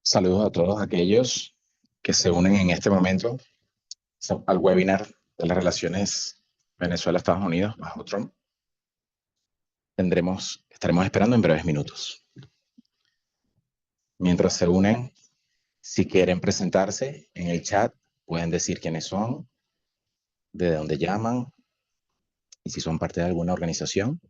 Saludos a todos aquellos que se unen en este momento al webinar de las relaciones Venezuela-Estados Unidos bajo Trump. Estaremos esperando en breves minutos. Mientras se unen, si quieren presentarse en el chat, pueden decir quiénes son, de dónde llaman y si son parte de alguna organización.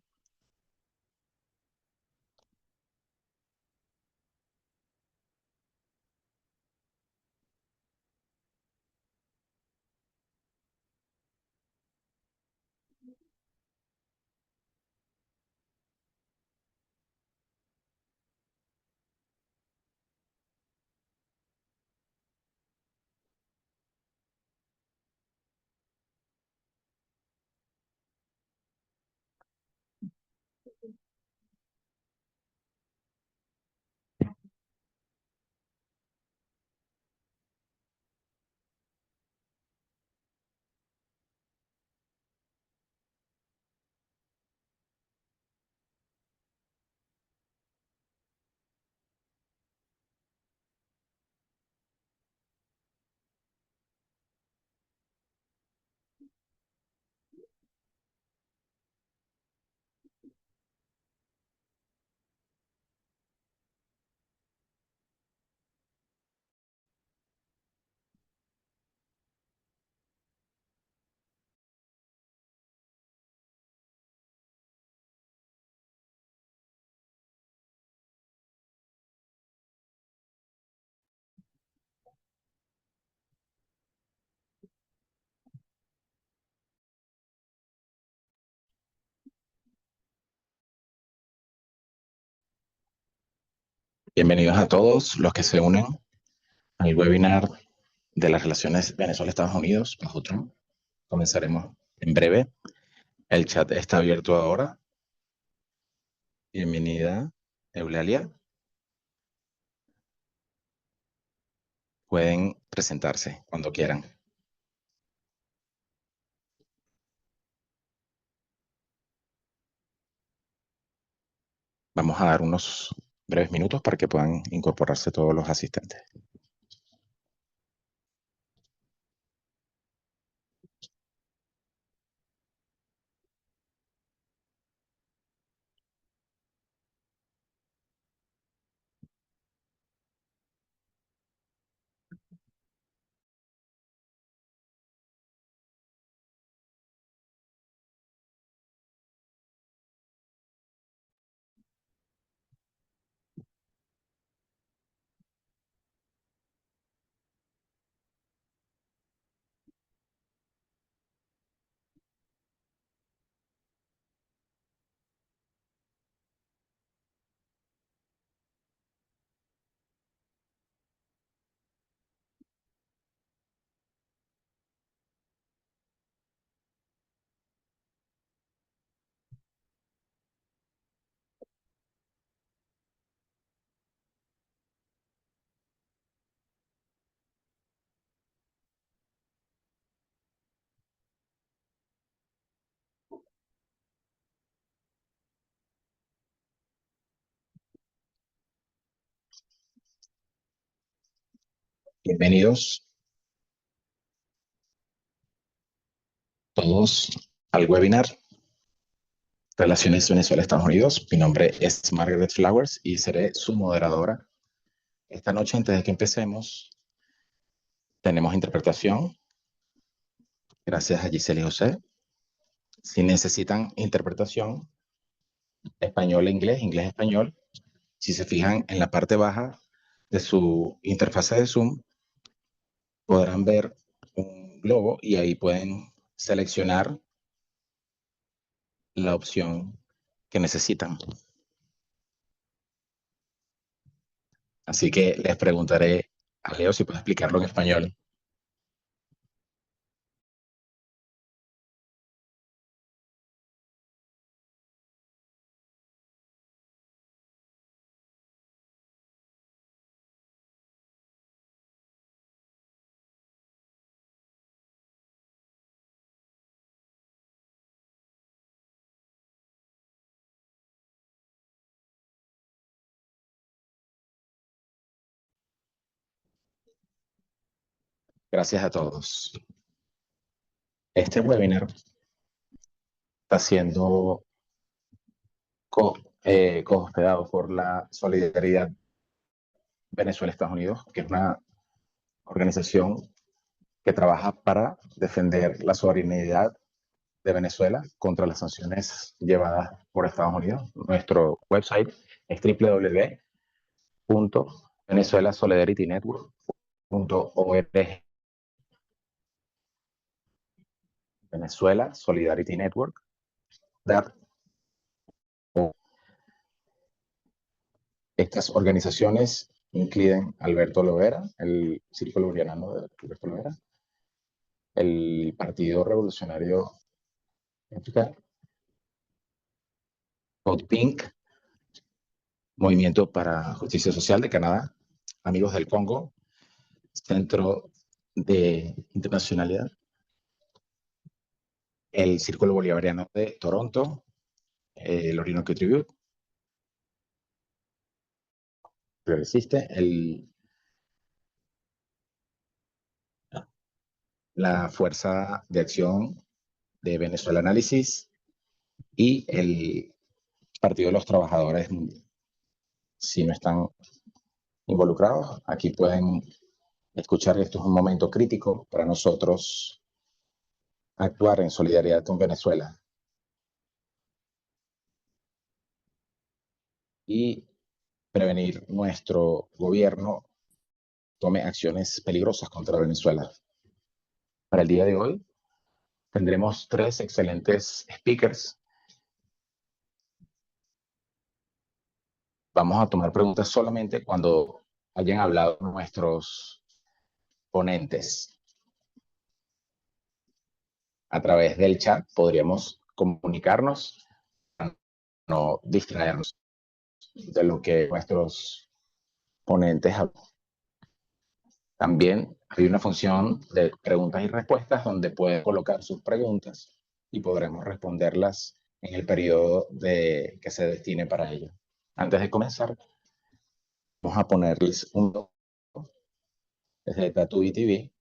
Bienvenidos a todos los que se unen al webinar de las relaciones Venezuela-Estados Unidos bajo Trump. Comenzaremos en breve. El chat está abierto ahora. Bienvenida, Eulalia. Pueden presentarse cuando quieran. Vamos a dar unos breves minutos para que puedan incorporarse todos los asistentes. Bienvenidos todos al webinar Relaciones Venezuela-Estados Unidos. Mi nombre es Margaret Flowers y seré su moderadora. Esta noche, antes de que empecemos, tenemos interpretación. Gracias a Giselle y José. Si necesitan interpretación, español e inglés, inglés-español, si se fijan en la parte baja de su interfase de Zoom, podrán ver un globo y ahí pueden seleccionar la opción que necesitan. Así que les preguntaré a Leo si puede explicarlo en español. Gracias a todos. Este webinar está siendo co-hospedado por la Solidaridad Venezuela-Estados Unidos, que es una organización que trabaja para defender la soberanía de Venezuela contra las sanciones llevadas por Estados Unidos. Nuestro website es www.venezuelasolidaritynetwork.org. Venezuela Solidarity Network. Estas organizaciones incluyen Alberto Lovera, el Círculo Bolivariano de Alberto Lovera, el Partido Revolucionario Mexicano, Code Pink, Movimiento para Justicia Social de Canadá, Amigos del Congo, Centro de Internacionalidad, el Círculo Bolivariano de Toronto, el Orinoco Tribute, existe la Fuerza de Acción de Venezuela Análisis y el Partido de los Trabajadores. Si no están involucrados, aquí pueden escuchar que esto es un momento crítico para nosotros actuar en solidaridad con Venezuela y prevenir nuestro gobierno tome acciones peligrosas contra Venezuela. Para el día de hoy tendremos 3 excelentes speakers. Vamos a tomar preguntas solamente cuando hayan hablado nuestros ponentes. A través del chat podríamos comunicarnos, no distraernos de lo que nuestros ponentes hablan. También hay una función de preguntas y respuestas donde pueden colocar sus preguntas y podremos responderlas en el periodo que se destine para ello. Antes de comenzar, vamos a ponerles un video desde Tatuí TV.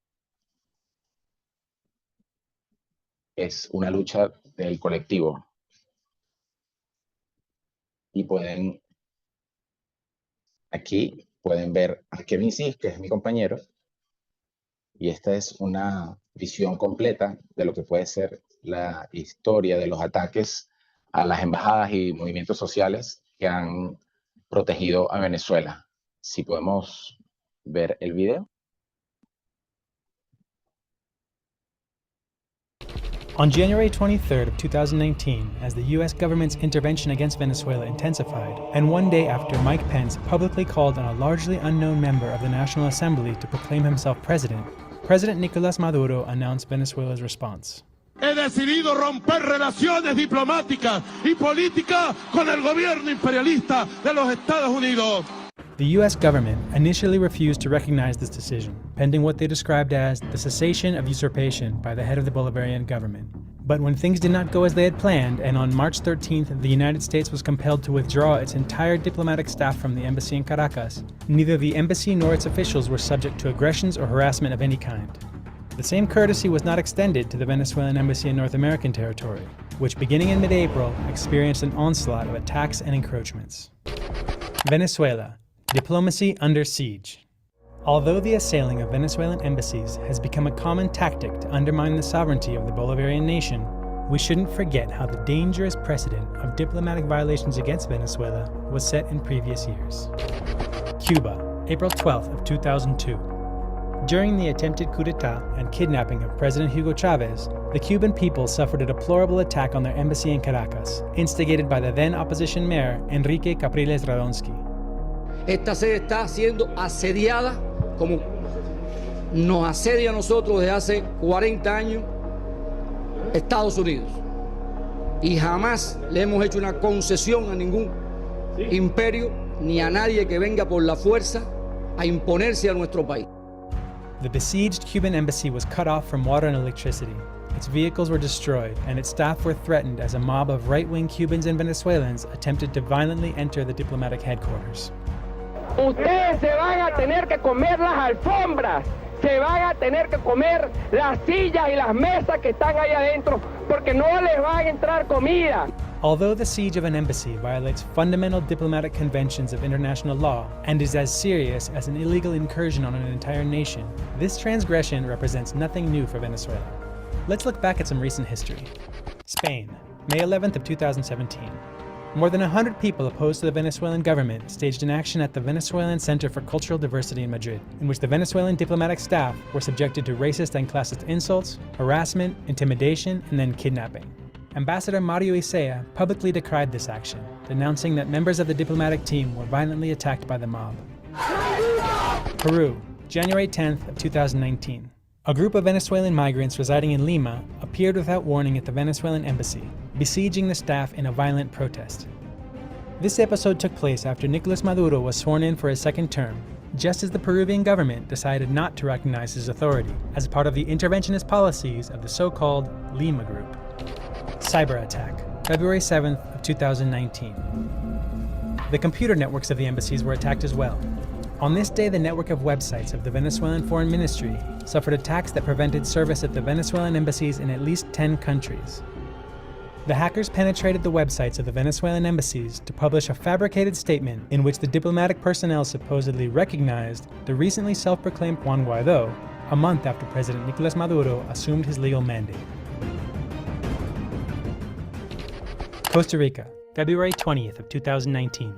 Es una lucha del colectivo. Y aquí pueden ver a Kevin Cis, que es mi compañero. Y esta es una visión completa de lo que puede ser la historia de los ataques a las embajadas y movimientos sociales que han protegido a Venezuela. Si podemos ver el video. On January 23rd of 2019, as the U.S. government's intervention against Venezuela intensified, and one day after Mike Pence publicly called on a largely unknown member of the National Assembly to proclaim himself president, President Nicolás Maduro announced Venezuela's response. He decidido romper relaciones diplomáticas y políticas con el gobierno imperialista de los Estados Unidos. The U.S. government initially refused to recognize this decision, pending what they described as the cessation of usurpation by the head of the Bolivarian government. But when things did not go as they had planned, and on March 13th the United States was compelled to withdraw its entire diplomatic staff from the embassy in Caracas, neither the embassy nor its officials were subject to aggressions or harassment of any kind. The same courtesy was not extended to the Venezuelan embassy in North American territory, which beginning in mid-April experienced an onslaught of attacks and encroachments. Venezuela. Diplomacy under siege. Although the assailing of Venezuelan embassies has become a common tactic to undermine the sovereignty of the Bolivarian nation, we shouldn't forget how the dangerous precedent of diplomatic violations against Venezuela was set in previous years. Cuba, April 12th of 2002. During the attempted coup d'etat and kidnapping of President Hugo Chavez, the Cuban people suffered a deplorable attack on their embassy in Caracas, instigated by the then opposition mayor Enrique Capriles Radonsky. Esta sede está siendo asediada como nos asedia a nosotros desde hace 40 años Estados Unidos. Y jamás le hemos hecho una concesión a ningún imperio ni a nadie que venga por la fuerza a imponerse a nuestro país. The besieged Cuban embassy was cut off from water and electricity. Its vehicles were destroyed, and its staff were threatened as a mob of right-wing Cubans and Venezuelans attempted to violently enter the diplomatic headquarters. Ustedes se van a tener que comer las alfombras se van a tener que comer las sillas y las mesas que están ahí adentro porque no les va a entrar comida. Although the siege of an embassy violates fundamental diplomatic conventions of international law and is as serious as an illegal incursion on an entire nation, this transgression represents nothing new for Venezuela. Let's look back at some recent history. Spain, May 11th of 2017. More than 100 people opposed to the Venezuelan government staged an action at the Venezuelan Center for Cultural Diversity in Madrid, in which the Venezuelan diplomatic staff were subjected to racist and classist insults, harassment, intimidation, and then kidnapping. Ambassador Mario Isea publicly decried this action, denouncing that members of the diplomatic team were violently attacked by the mob. Peru, January 10th of 2019. A group of Venezuelan migrants residing in Lima appeared without warning at the Venezuelan embassy, besieging the staff in a violent protest. This episode took place after Nicolas Maduro was sworn in for his second term, just as the Peruvian government decided not to recognize his authority as part of the interventionist policies of the so-called Lima Group. Cyber attack, February 7th of 2019. The computer networks of the embassies were attacked as well. On this day, the network of websites of the Venezuelan Foreign Ministry suffered attacks that prevented service at the Venezuelan embassies in at least 10 countries. The hackers penetrated the websites of the Venezuelan embassies to publish a fabricated statement in which the diplomatic personnel supposedly recognized the recently self-proclaimed Juan Guaidó, a month after President Nicolas Maduro assumed his legal mandate. Costa Rica, February 20th of 2019.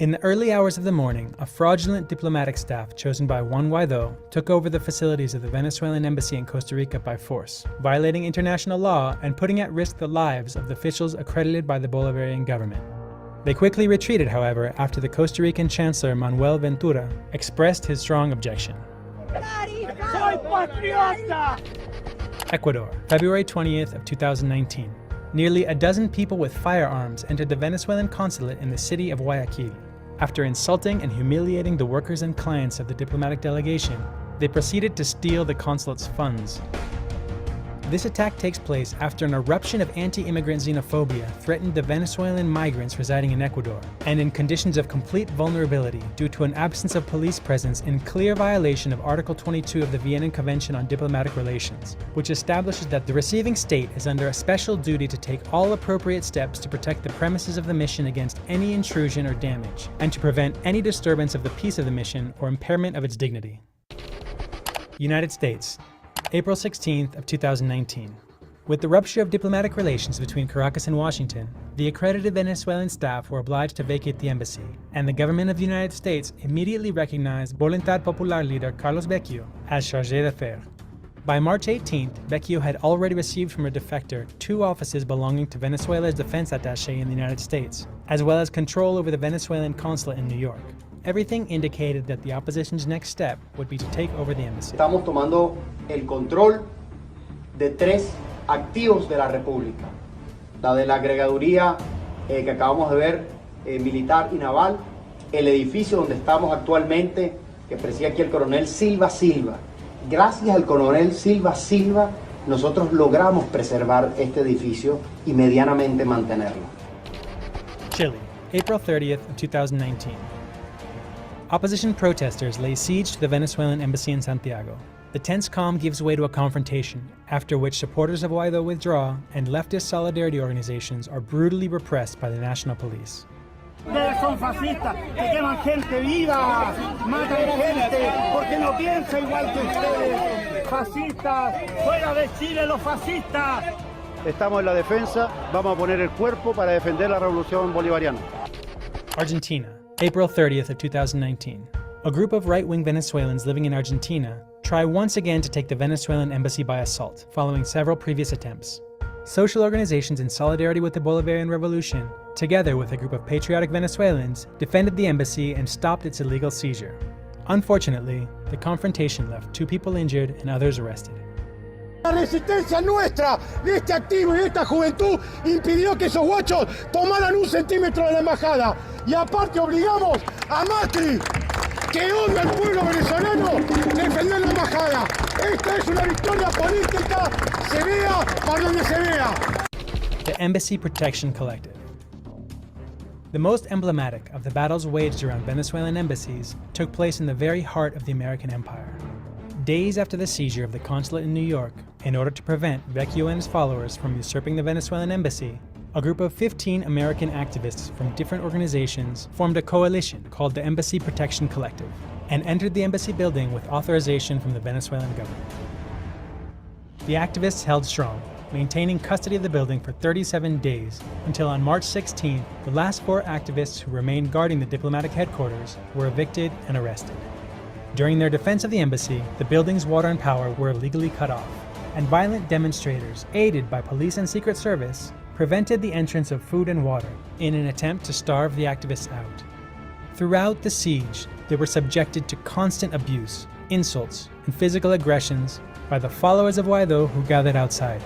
In the early hours of the morning, a fraudulent diplomatic staff chosen by Juan Guaidó took over the facilities of the Venezuelan embassy in Costa Rica by force, violating international law and putting at risk the lives of the officials accredited by the Bolivarian government. They quickly retreated, however, after the Costa Rican Chancellor Manuel Ventura expressed his strong objection. Ecuador, February 20th of 2019. Nearly a dozen people with firearms entered the Venezuelan consulate in the city of Guayaquil. After insulting and humiliating the workers and clients of the diplomatic delegation, they proceeded to steal the consulate's funds. This attack takes place after an eruption of anti-immigrant xenophobia threatened the Venezuelan migrants residing in Ecuador, and in conditions of complete vulnerability due to an absence of police presence in clear violation of Article 22 of the Vienna Convention on Diplomatic Relations, which establishes that the receiving state is under a special duty to take all appropriate steps to protect the premises of the mission against any intrusion or damage, and to prevent any disturbance of the peace of the mission or impairment of its dignity. United States, April 16th of 2019. With the rupture of diplomatic relations between Caracas and Washington, the accredited Venezuelan staff were obliged to vacate the embassy, and the government of the United States immediately recognized Voluntad Popular leader Carlos Vecchio as chargé d'affaires. By March 18th, Vecchio had already received from a defector 2 offices belonging to Venezuela's defense attaché in the United States, as well as control over the Venezuelan consulate in New York. Everything indicated that the opposition's next step would be to take over the embassy. Estamos tomando el control de 3 activos de la República. La de la agregaduría que acabamos de ver, militar y naval, el edificio donde estamos actualmente, que preside aquí el coronel Silva Silva. Gracias al coronel Silva Silva, nosotros logramos preservar este edificio y medianamente mantenerlo. Chile, April 30th of 2019. Opposition protesters lay siege to the Venezuelan embassy in Santiago. The tense calm gives way to a confrontation, after which supporters of Guaidó withdraw and leftist solidarity organizations are brutally repressed by the national police. Ustedes son fascistas, que queman gente viva, matan gente, porque no piensa igual que ustedes. Fascistas, fuera de Chile los fascistas. Estamos en la defensa, vamos a poner el cuerpo para defender la revolución bolivariana. Argentina, April 30th of 2019. A group of right-wing Venezuelans living in Argentina try once again to take the Venezuelan embassy by assault, following several previous attempts. Social organizations in solidarity with the Bolivarian Revolution, together with a group of patriotic Venezuelans, defended the embassy and stopped its illegal seizure. Unfortunately, the confrontation left 2 people injured and others arrested. La resistencia nuestra, de este activo y de esta juventud, impidió que esos guachos tomaran 1 centímetro de la embajada. Y aparte obligamos a Macri, que odia al pueblo venezolano, a defender la embajada. Esta es una victoria política, se vea para donde se vea. The Embassy Protection Collective. The most emblematic of the battles waged around Venezuelan embassies took place in the very heart of the American empire. days after the seizure of the consulate in New York, in order to prevent Vecchio and his followers from usurping the Venezuelan embassy, a group of 15 American activists from different organizations formed a coalition called the Embassy Protection Collective and entered the embassy building with authorization from the Venezuelan government. The activists held strong, maintaining custody of the building for 37 days, until on March 16th, the last 4 activists who remained guarding the diplomatic headquarters were evicted and arrested. During their defense of the embassy, the building's water and power were illegally cut off, and violent demonstrators, aided by police and Secret Service, prevented the entrance of food and water in an attempt to starve the activists out. Throughout the siege, they were subjected to constant abuse, insults, and physical aggressions by the followers of Guaidó who gathered outside.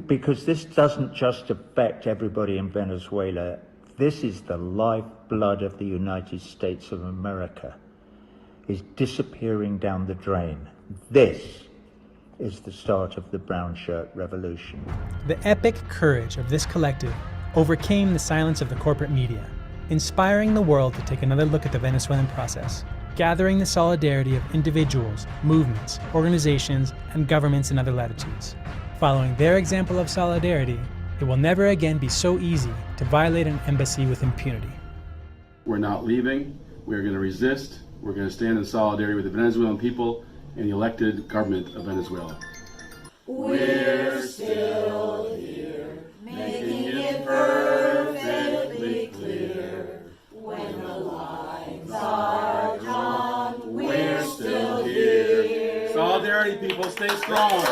Because this doesn't just affect everybody in Venezuela, this is the lifeblood of the United States of America, is disappearing down the drain. This is the start of the brown shirt revolution. The epic courage of this collective overcame the silence of the corporate media, inspiring the world to take another look at the Venezuelan process, gathering the solidarity of individuals, movements, organizations, and governments in other latitudes. Following their example of solidarity, it will never again be so easy to violate an embassy with impunity. We're not leaving. We're going to resist. We're going to stand in solidarity with the Venezuelan people and the elected government of Venezuela. We're still here, making it perfectly clear. When the lines are drawn, we're still here. Solidarity, people, stay strong.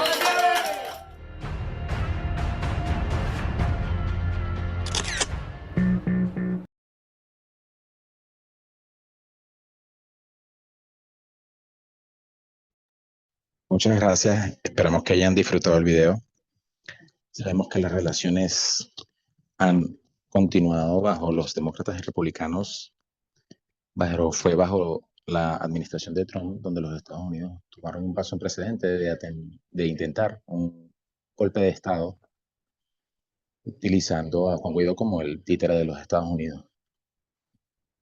Muchas gracias. Esperamos que hayan disfrutado el video. Sabemos que las relaciones han continuado bajo los demócratas y republicanos. Fue bajo la administración de Trump donde los Estados Unidos tomaron un paso en precedente de intentar un golpe de Estado utilizando a Juan Guaidó como el títere de los Estados Unidos.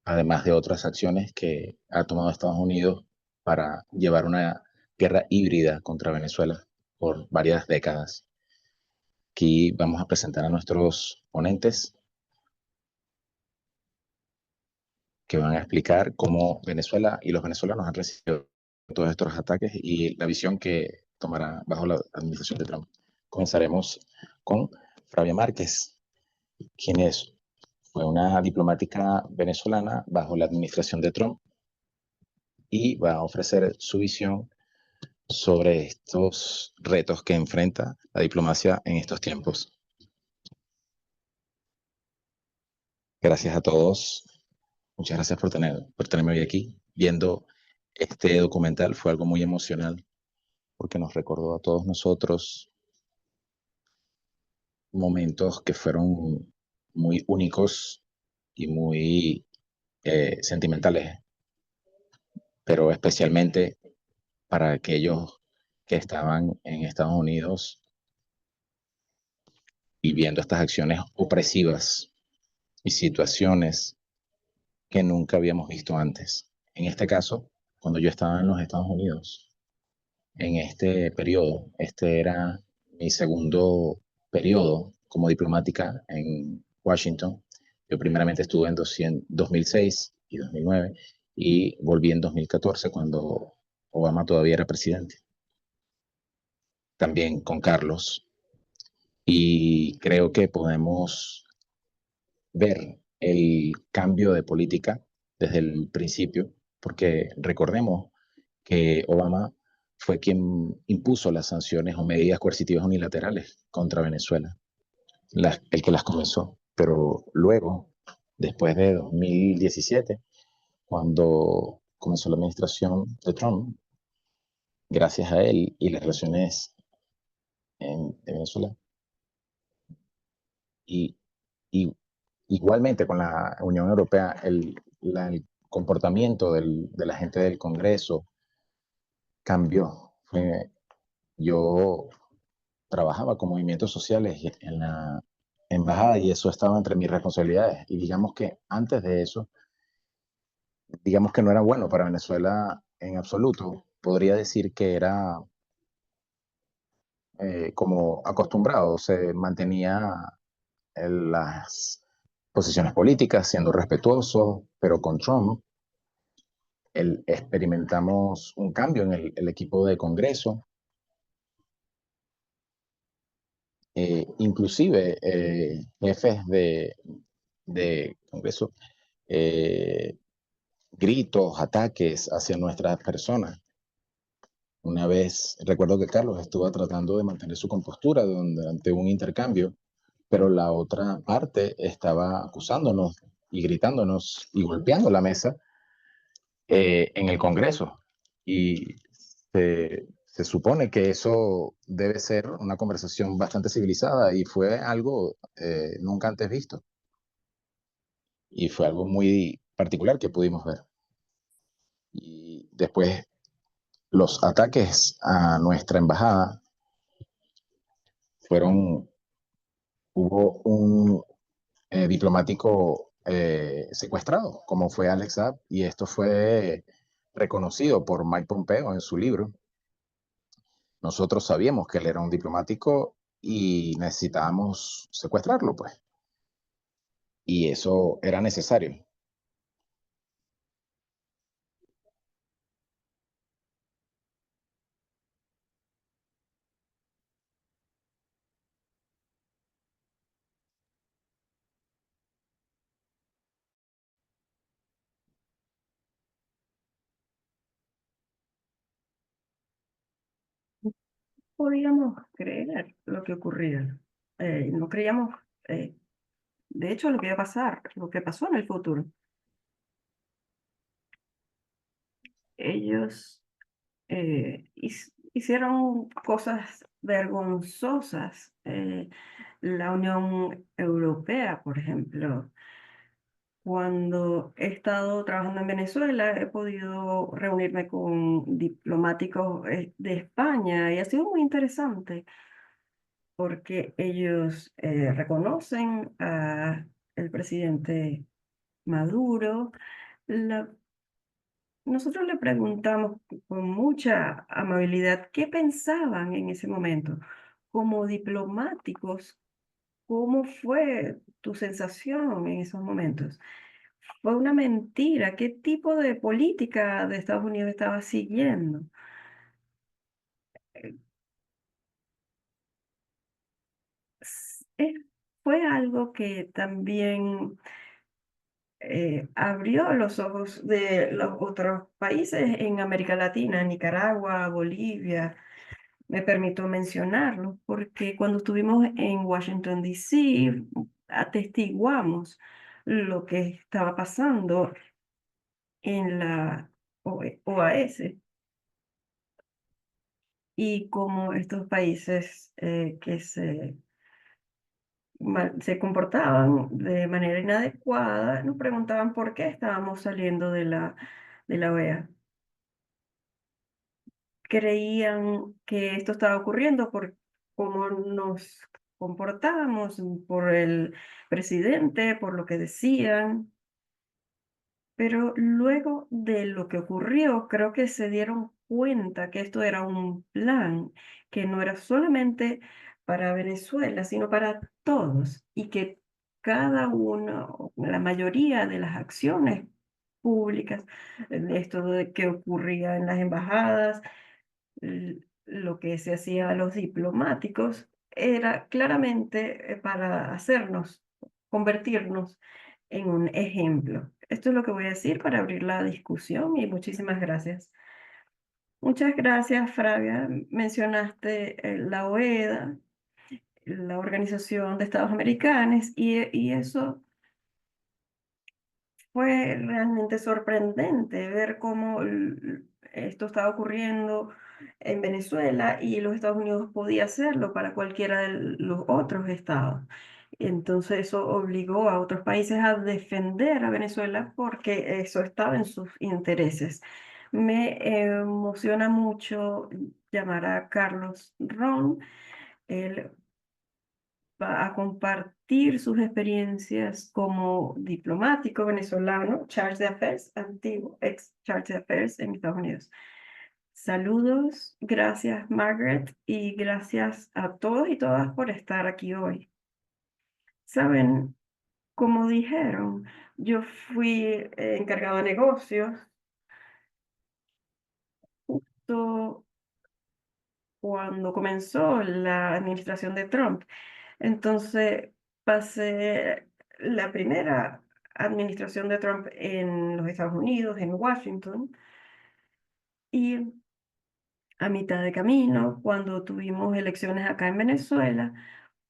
Además de otras acciones que ha tomado Estados Unidos para llevar una guerra híbrida contra Venezuela por varias décadas. Aquí vamos a presentar a nuestros ponentes que van a explicar cómo Venezuela y los venezolanos han recibido todos estos ataques y la visión que tomará bajo la administración de Trump. Comenzaremos con Flavia Márquez, quien fue una diplomática venezolana bajo la administración de Trump y va a ofrecer su visión sobre estos retos que enfrenta la diplomacia en estos tiempos. Gracias a todos. Muchas gracias por tenerme hoy aquí. Viendo este documental fue algo muy emocional porque nos recordó a todos nosotros momentos que fueron muy únicos y muy sentimentales, pero especialmente para aquellos que estaban en Estados Unidos viviendo estas acciones opresivas y situaciones que nunca habíamos visto antes. En este caso, cuando yo estaba en los Estados Unidos, en este periodo, este era mi segundo periodo como diplomática en Washington. Yo primeramente estuve en 2006 y 2009 y volví en 2014 cuando Obama todavía era presidente. También con Carlos. Y creo que podemos ver el cambio de política desde el principio, porque recordemos que Obama fue quien impuso las sanciones o medidas coercitivas unilaterales contra Venezuela, el que las comenzó. Pero luego, después de 2017, cuando comenzó la administración de Trump, gracias a él y las relaciones de Venezuela, y igualmente con la Unión Europea, el comportamiento de la gente del Congreso cambió. Yo trabajaba con movimientos sociales en la embajada y eso estaba entre mis responsabilidades. Y digamos que antes de eso, digamos que no era bueno para Venezuela en absoluto podría decir que era como acostumbrado, se mantenía en las posiciones políticas, siendo respetuoso, pero con Trump experimentamos un cambio en el equipo de Congreso. Inclusive jefes de Congreso, gritos, ataques hacia nuestras personas. Una vez, recuerdo que Carlos estuvo tratando de mantener su compostura durante un intercambio, pero la otra parte estaba acusándonos y gritándonos y golpeando la mesa en el Congreso. Y se supone que eso debe ser una conversación bastante civilizada y fue algo nunca antes visto. Y fue algo muy particular que pudimos ver. Y después los ataques a nuestra embajada hubo un diplomático secuestrado, como fue Alex Saab, y esto fue reconocido por Mike Pompeo en su libro. Nosotros sabíamos que él era un diplomático y necesitábamos secuestrarlo, pues. Y eso era necesario. Podíamos creer lo que ocurría. No creíamos, de hecho, lo que iba a pasar, lo que pasó en el futuro. Ellos hicieron cosas vergonzosas. La Unión Europea, por ejemplo, cuando he estado trabajando en Venezuela, he podido reunirme con diplomáticos de España y ha sido muy interesante porque ellos reconocen al presidente Maduro. Nosotros le preguntamos con mucha amabilidad qué pensaban en ese momento. Como diplomáticos, ¿cómo fue tu sensación en esos momentos? ¿Fue una mentira? ¿Qué tipo de política de Estados Unidos estaba siguiendo? Eh, Fue algo que también abrió los ojos de los otros países en América Latina, Nicaragua, Bolivia. Me permito mencionarlo porque cuando estuvimos en Washington, D.C., atestiguamos lo que estaba pasando en la OAS y cómo estos países que se comportaban de manera inadecuada nos preguntaban por qué estábamos saliendo de la OEA. Creían que esto estaba ocurriendo por cómo nos comportábamos, por el presidente, por lo que decían. Pero luego de lo que ocurrió, creo que se dieron cuenta que esto era un plan, que no era solamente para Venezuela, sino para todos, y que cada uno, la mayoría de las acciones públicas, de esto de que ocurría en las embajadas, lo que se hacía a los diplomáticos, era claramente para hacernos, convertirnos en un ejemplo. Esto es lo que voy a decir para abrir la discusión y muchísimas gracias. Muchas gracias, Flavia. Mencionaste la OEA, la Organización de Estados Americanos, y eso fue realmente sorprendente ver cómo esto estaba ocurriendo en Venezuela y los Estados Unidos podía hacerlo para cualquiera de los otros estados. Entonces eso obligó a otros países a defender a Venezuela porque eso estaba en sus intereses. Me emociona mucho llamar a Carlos Ron. Él va a compartir sus experiencias como diplomático venezolano, Charge d'Affaires, antiguo ex Charge d'Affaires en Estados Unidos. Saludos, gracias Margaret y gracias a todos y todas por estar aquí hoy. Saben, como dijeron, yo fui encargado de negocios justo cuando comenzó la administración de Trump. Entonces pasé la primera administración de Trump en los Estados Unidos, en Washington, y a mitad de camino, cuando tuvimos elecciones acá en Venezuela,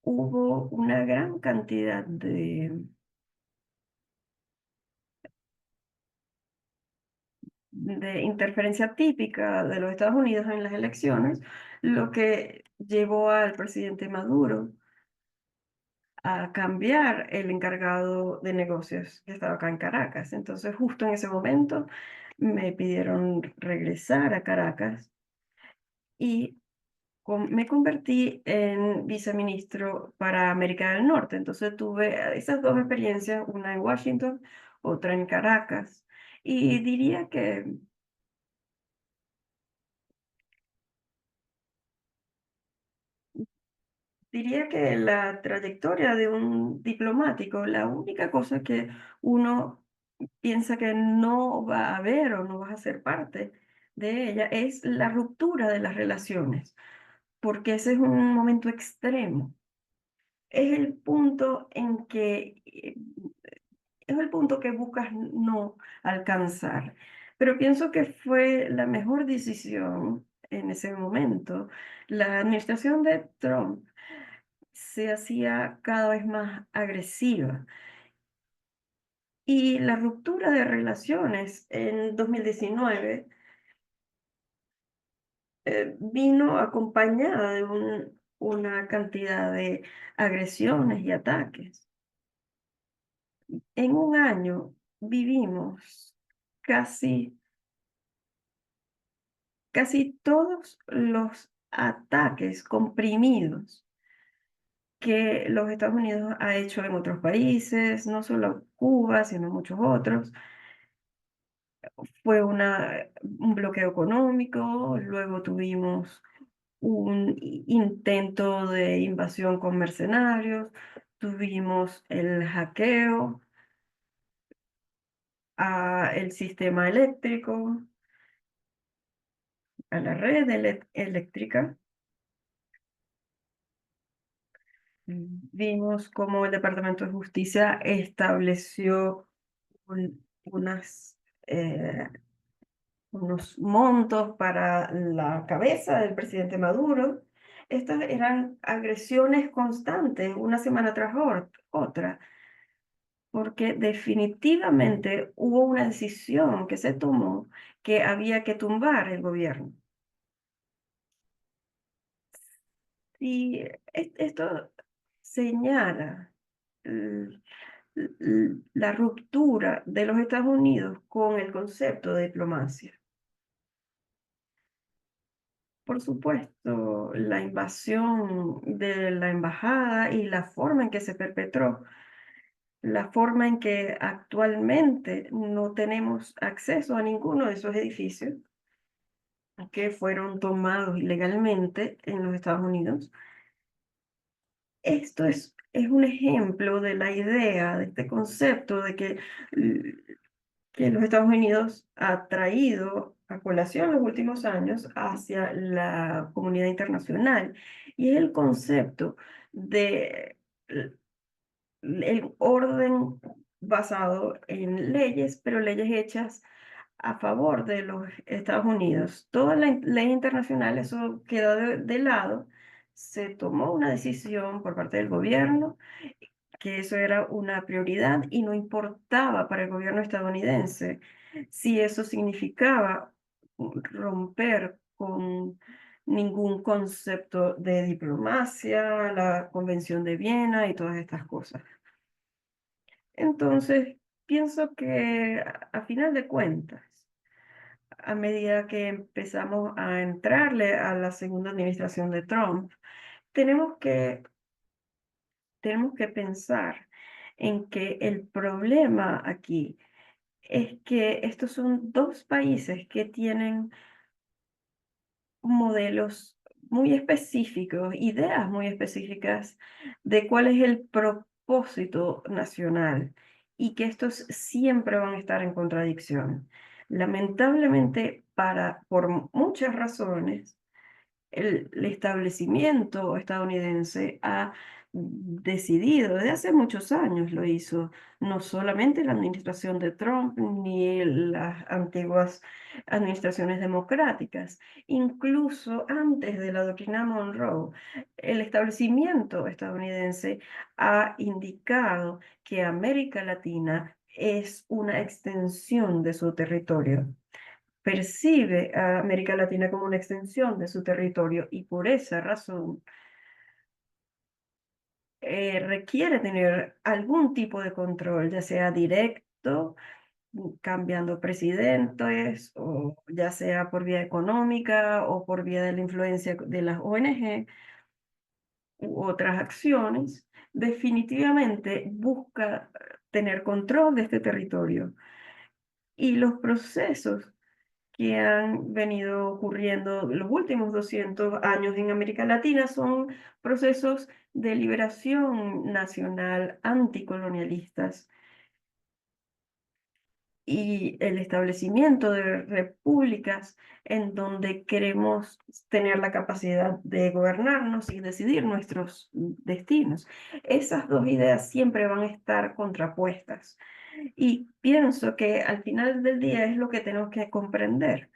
hubo una gran cantidad de interferencia típica de los Estados Unidos en las elecciones, lo que llevó al presidente Maduro a cambiar el encargado de negocios que estaba acá en Caracas. Entonces, justo en ese momento, me pidieron regresar a Caracas y me convertí en viceministro para América del Norte. Entonces tuve esas dos experiencias, una en Washington, otra en Caracas. Y diría que la trayectoria de un diplomático, la única cosa que uno piensa que no va a ver o no vas a ser parte de ella es la ruptura de las relaciones, porque ese es un momento extremo. Es el punto en que es el punto que buscas no alcanzar. Pero pienso que fue la mejor decisión en ese momento. La administración de Trump se hacía cada vez más agresiva y la ruptura de relaciones en 2019 vino acompañada de una cantidad de agresiones y ataques. En un año vivimos casi todos los ataques comprimidos que los Estados Unidos ha hecho en otros países, no solo Cuba, sino muchos otros. Fue un bloqueo económico, luego tuvimos un intento de invasión con mercenarios, tuvimos el hackeo al sistema eléctrico, a la red eléctrica. Vimos cómo el Departamento de Justicia estableció unos montos para la cabeza del presidente Maduro. Estas eran agresiones constantes, una semana tras otra, porque definitivamente hubo una decisión que se tomó que había que tumbar el gobierno. Y esto señala la ruptura de los Estados Unidos con el concepto de diplomacia. Por supuesto, la invasión de la embajada y la forma en que se perpetró, la forma en que actualmente no tenemos acceso a ninguno de esos edificios que fueron tomados ilegalmente en los Estados Unidos. Esto es un ejemplo de la idea, de este concepto de que los Estados Unidos ha traído a colación los últimos años hacia la comunidad internacional. Y es el concepto de el orden basado en leyes, pero leyes hechas a favor de los Estados Unidos. Toda la ley internacional, eso quedó de lado. Se tomó una decisión por parte del gobierno que eso era una prioridad y no importaba para el gobierno estadounidense si eso significaba romper con ningún concepto de diplomacia, la Convención de Viena y todas estas cosas. Entonces, pienso que a final de cuentas, a medida que empezamos a entrarle a la segunda administración de Trump, tenemos que pensar en que el problema aquí es que estos son dos países que tienen modelos muy específicos, ideas muy específicas de cuál es el propósito nacional y que estos siempre van a estar en contradicción. Lamentablemente, por muchas razones, el establecimiento estadounidense ha decidido, desde hace muchos años lo hizo, no solamente la administración de Trump ni las antiguas administraciones democráticas, incluso antes de la doctrina Monroe, el establecimiento estadounidense ha indicado que América Latina es una extensión de su territorio, percibe a América Latina como una extensión de su territorio y por esa razón requiere tener algún tipo de control, ya sea directo, cambiando presidentes, o ya sea por vía económica o por vía de la influencia de las ONG u otras acciones. Definitivamente busca tener control de este territorio. Y los procesos que han venido ocurriendo los últimos 200 años en América Latina son procesos de liberación nacional anticolonialistas y el establecimiento de repúblicas en donde queremos tener la capacidad de gobernarnos y decidir nuestros destinos. Esas dos ideas siempre van a estar contrapuestas. Y pienso que al final del día es lo que tenemos que comprender.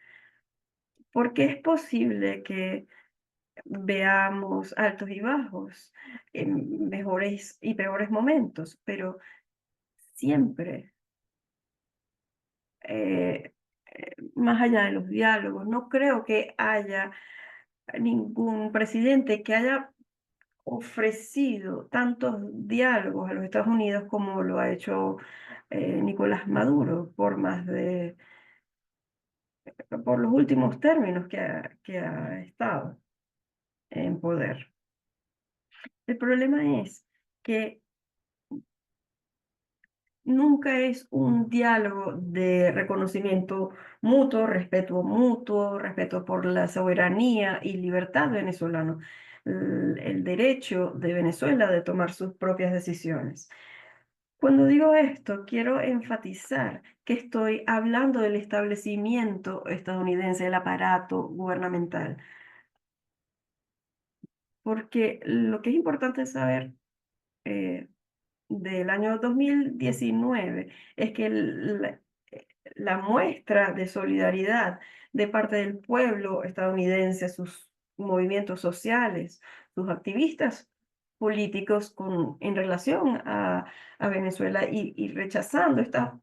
Porque es posible que veamos altos y bajos, mejores y peores momentos, pero siempre, más allá de los diálogos, no creo que haya ningún presidente que haya ofrecido tantos diálogos a los Estados Unidos como lo ha hecho Nicolás Maduro por los últimos términos que ha estado en poder. El problema es que nunca es un diálogo de reconocimiento mutuo, respeto por la soberanía y libertad venezolana, el derecho de Venezuela de tomar sus propias decisiones. Cuando digo esto, quiero enfatizar que estoy hablando del establecimiento estadounidense, del aparato gubernamental, porque lo que es importante saber del año 2019 es que la muestra de solidaridad de parte del pueblo estadounidense, sus movimientos sociales, sus activistas políticos en relación a Venezuela y rechazando esta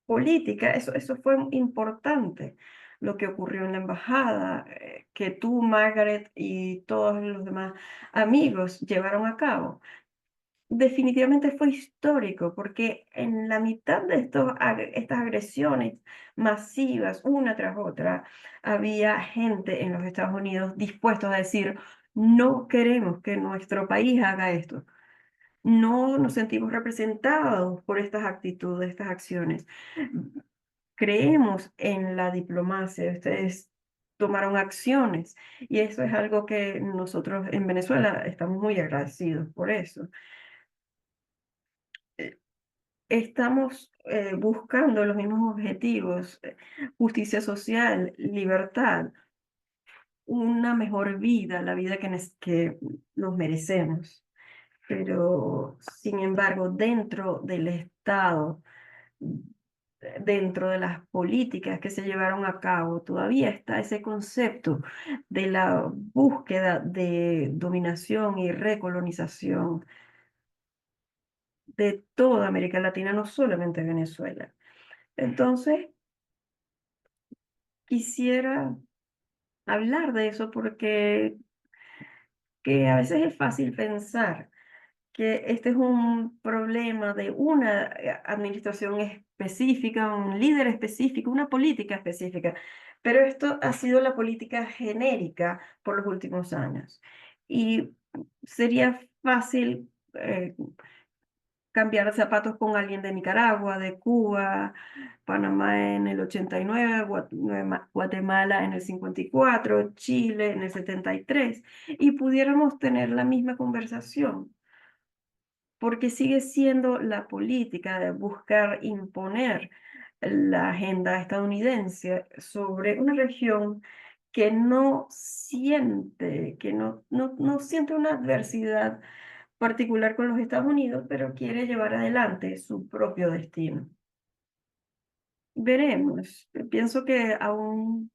política, eso fue importante. Lo que ocurrió en la embajada, que tú, Margaret, y todos los demás amigos llevaron a cabo, definitivamente fue histórico, porque en la mitad de estas agresiones masivas, una tras otra, había gente en los Estados Unidos dispuestos a decir, no queremos que nuestro país haga esto. No nos sentimos representados por estas actitudes, estas acciones. Creemos en la diplomacia, ustedes tomaron acciones y eso es algo que nosotros en Venezuela estamos muy agradecidos por eso. Estamos buscando los mismos objetivos, justicia social, libertad, una mejor vida, la vida que nos merecemos. Pero, sin embargo, dentro del Estado, dentro de las políticas que se llevaron a cabo, todavía está ese concepto de la búsqueda de dominación y recolonización de toda América Latina, no solamente Venezuela. Entonces, quisiera hablar de eso porque a veces es fácil pensar que este es un problema de una administración específica, un líder específico, una política específica, pero esto ha sido la política genérica por los últimos años. Y sería fácil cambiar zapatos con alguien de Nicaragua, de Cuba, Panamá en el 89, Guatemala en el 54, Chile en el 73, y pudiéramos tener la misma conversación, porque sigue siendo la política de buscar imponer la agenda estadounidense sobre una región que no siente, no siente una adversidad particular con los Estados Unidos, pero quiere llevar adelante su propio destino. Veremos. Pienso que aún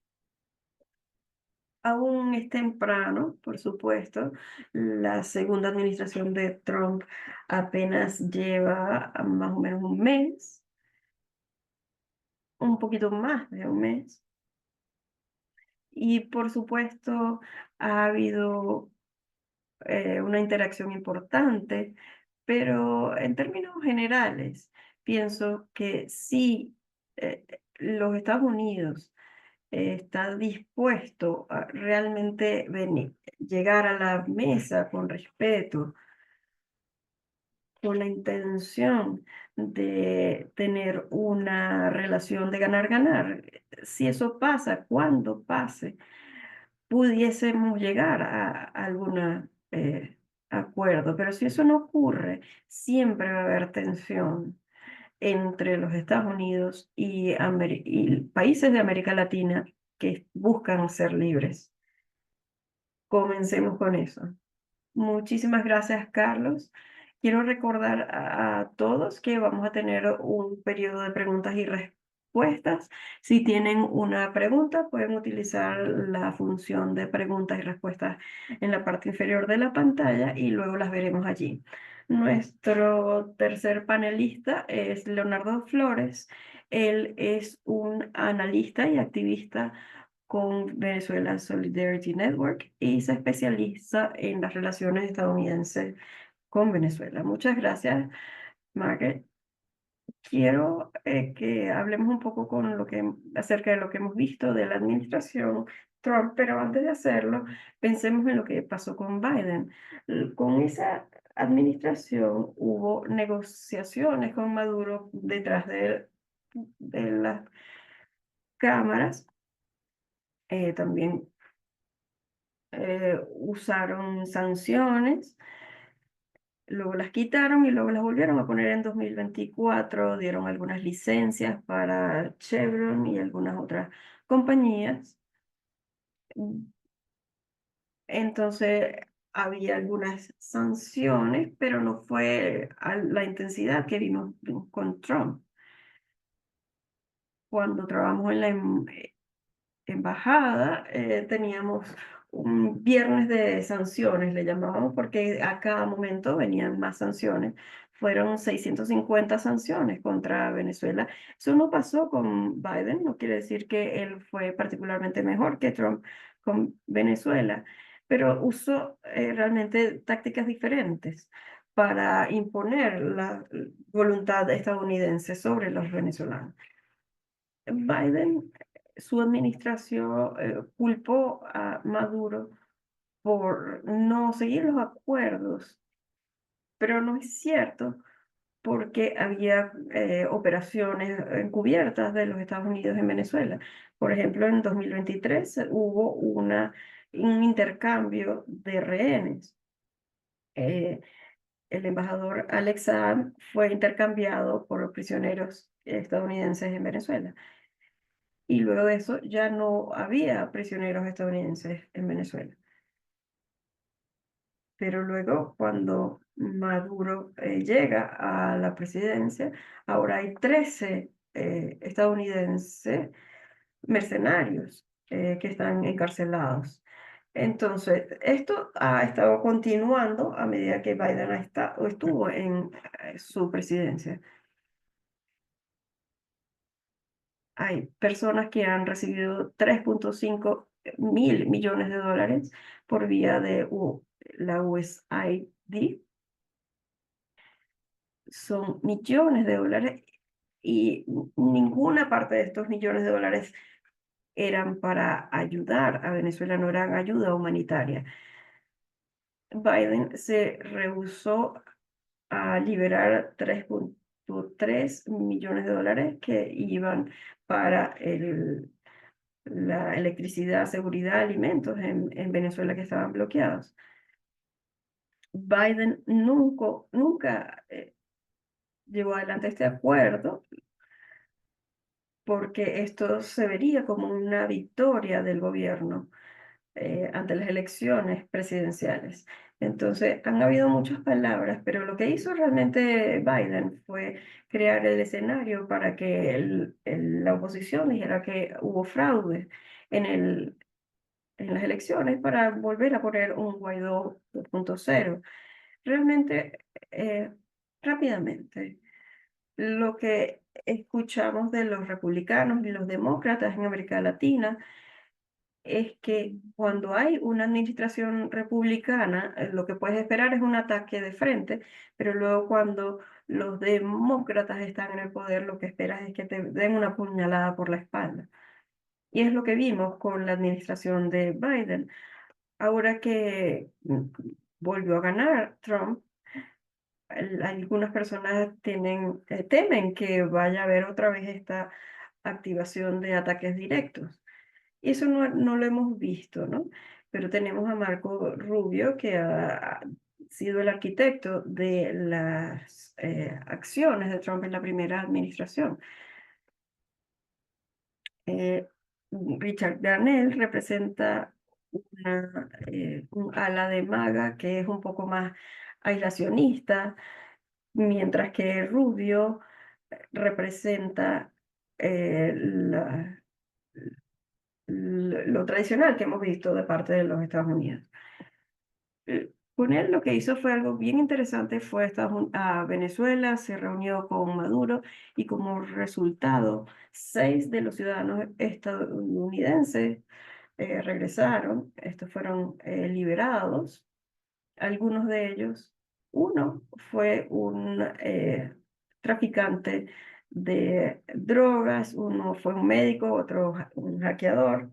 es temprano, por supuesto. La segunda administración de Trump apenas lleva más o menos un mes, un poquito más de un mes. Y por supuesto ha habido una interacción importante, pero en términos generales, pienso que si los Estados Unidos está dispuesto a realmente llegar a la mesa con respeto, con la intención de tener una relación de ganar-ganar, si eso pasa, cuando pase, pudiésemos llegar a algún acuerdo, pero si eso no ocurre, siempre va a haber tensión entre los Estados Unidos y países de América Latina que buscan ser libres. Comencemos con eso. Muchísimas gracias, Carlos. Quiero recordar a todos que vamos a tener un periodo de preguntas y respuestas. Si tienen una pregunta, pueden utilizar la función de preguntas y respuestas en la parte inferior de la pantalla y luego las veremos allí. Nuestro tercer panelista es Leonardo Flores. Él es un analista y activista con Venezuela Solidarity Network y se especializa en las relaciones estadounidenses con Venezuela. Muchas gracias, Margaret. Quiero que hablemos un poco acerca de lo que hemos visto de la administración Trump, pero antes de hacerlo, pensemos en lo que pasó con Biden. Con esa administración hubo negociaciones con Maduro detrás de las cámaras. También usaron sanciones, luego las quitaron y luego las volvieron a poner en 2024, dieron algunas licencias para Chevron y algunas otras compañías. Entonces había algunas sanciones, pero no fue a la intensidad que vimos con Trump. Cuando trabajamos en la embajada, teníamos un viernes de sanciones, le llamábamos, porque a cada momento venían más sanciones. Fueron 650 sanciones contra Venezuela. Eso no pasó con Biden, no quiere decir que él fue particularmente mejor que Trump con Venezuela, pero usó realmente tácticas diferentes para imponer la voluntad estadounidense sobre los venezolanos. Biden, su administración culpó a Maduro por no seguir los acuerdos, pero no es cierto porque había operaciones encubiertas de los Estados Unidos en Venezuela. Por ejemplo, en 2023 hubo un intercambio de rehenes. El embajador Alex Saab fue intercambiado por prisioneros estadounidenses en Venezuela. Y luego de eso ya no había prisioneros estadounidenses en Venezuela. Pero luego, cuando Maduro llega a la presidencia, ahora hay 13 estadounidenses mercenarios que están encarcelados. Entonces, esto ha estado continuando a medida que Biden estuvo en su presidencia. Hay personas que han recibido 3.5 mil millones de dólares por vía de la USAID. Son millones de dólares y ninguna parte de estos millones de dólares eran para ayudar a Venezuela, no eran ayuda humanitaria. Biden se rehusó a liberar 3.3 millones de dólares que iban para la electricidad, seguridad, alimentos en Venezuela que estaban bloqueados. Biden nunca llevó adelante este acuerdo porque esto se vería como una victoria del gobierno ante las elecciones presidenciales. Entonces, han habido muchas palabras, pero lo que hizo realmente Biden fue crear el escenario para que la oposición dijera que hubo fraude en las elecciones para volver a poner un Guaidó 2.0. Realmente, rápidamente, lo que escuchamos de los republicanos y los demócratas en América Latina es que cuando hay una administración republicana, lo que puedes esperar es un ataque de frente, pero luego cuando los demócratas están en el poder, lo que esperas es que te den una puñalada por la espalda. Y es lo que vimos con la administración de Biden. Ahora que volvió a ganar Trump, algunas personas temen que vaya a haber otra vez esta activación de ataques directos. Y eso no lo hemos visto, ¿no? Pero tenemos a Marco Rubio, que ha sido el arquitecto de las acciones de Trump en la primera administración. Richard Granell representa un ala de MAGA que es un poco más aislacionista, mientras que Rubio representa lo tradicional que hemos visto de parte de los Estados Unidos. Con él lo que hizo fue algo bien interesante, fue a Venezuela, se reunió con Maduro y como resultado 6 de los ciudadanos estadounidenses regresaron, estos fueron liberados, algunos de ellos, uno fue un traficante de drogas, uno fue un médico, otro un hackeador.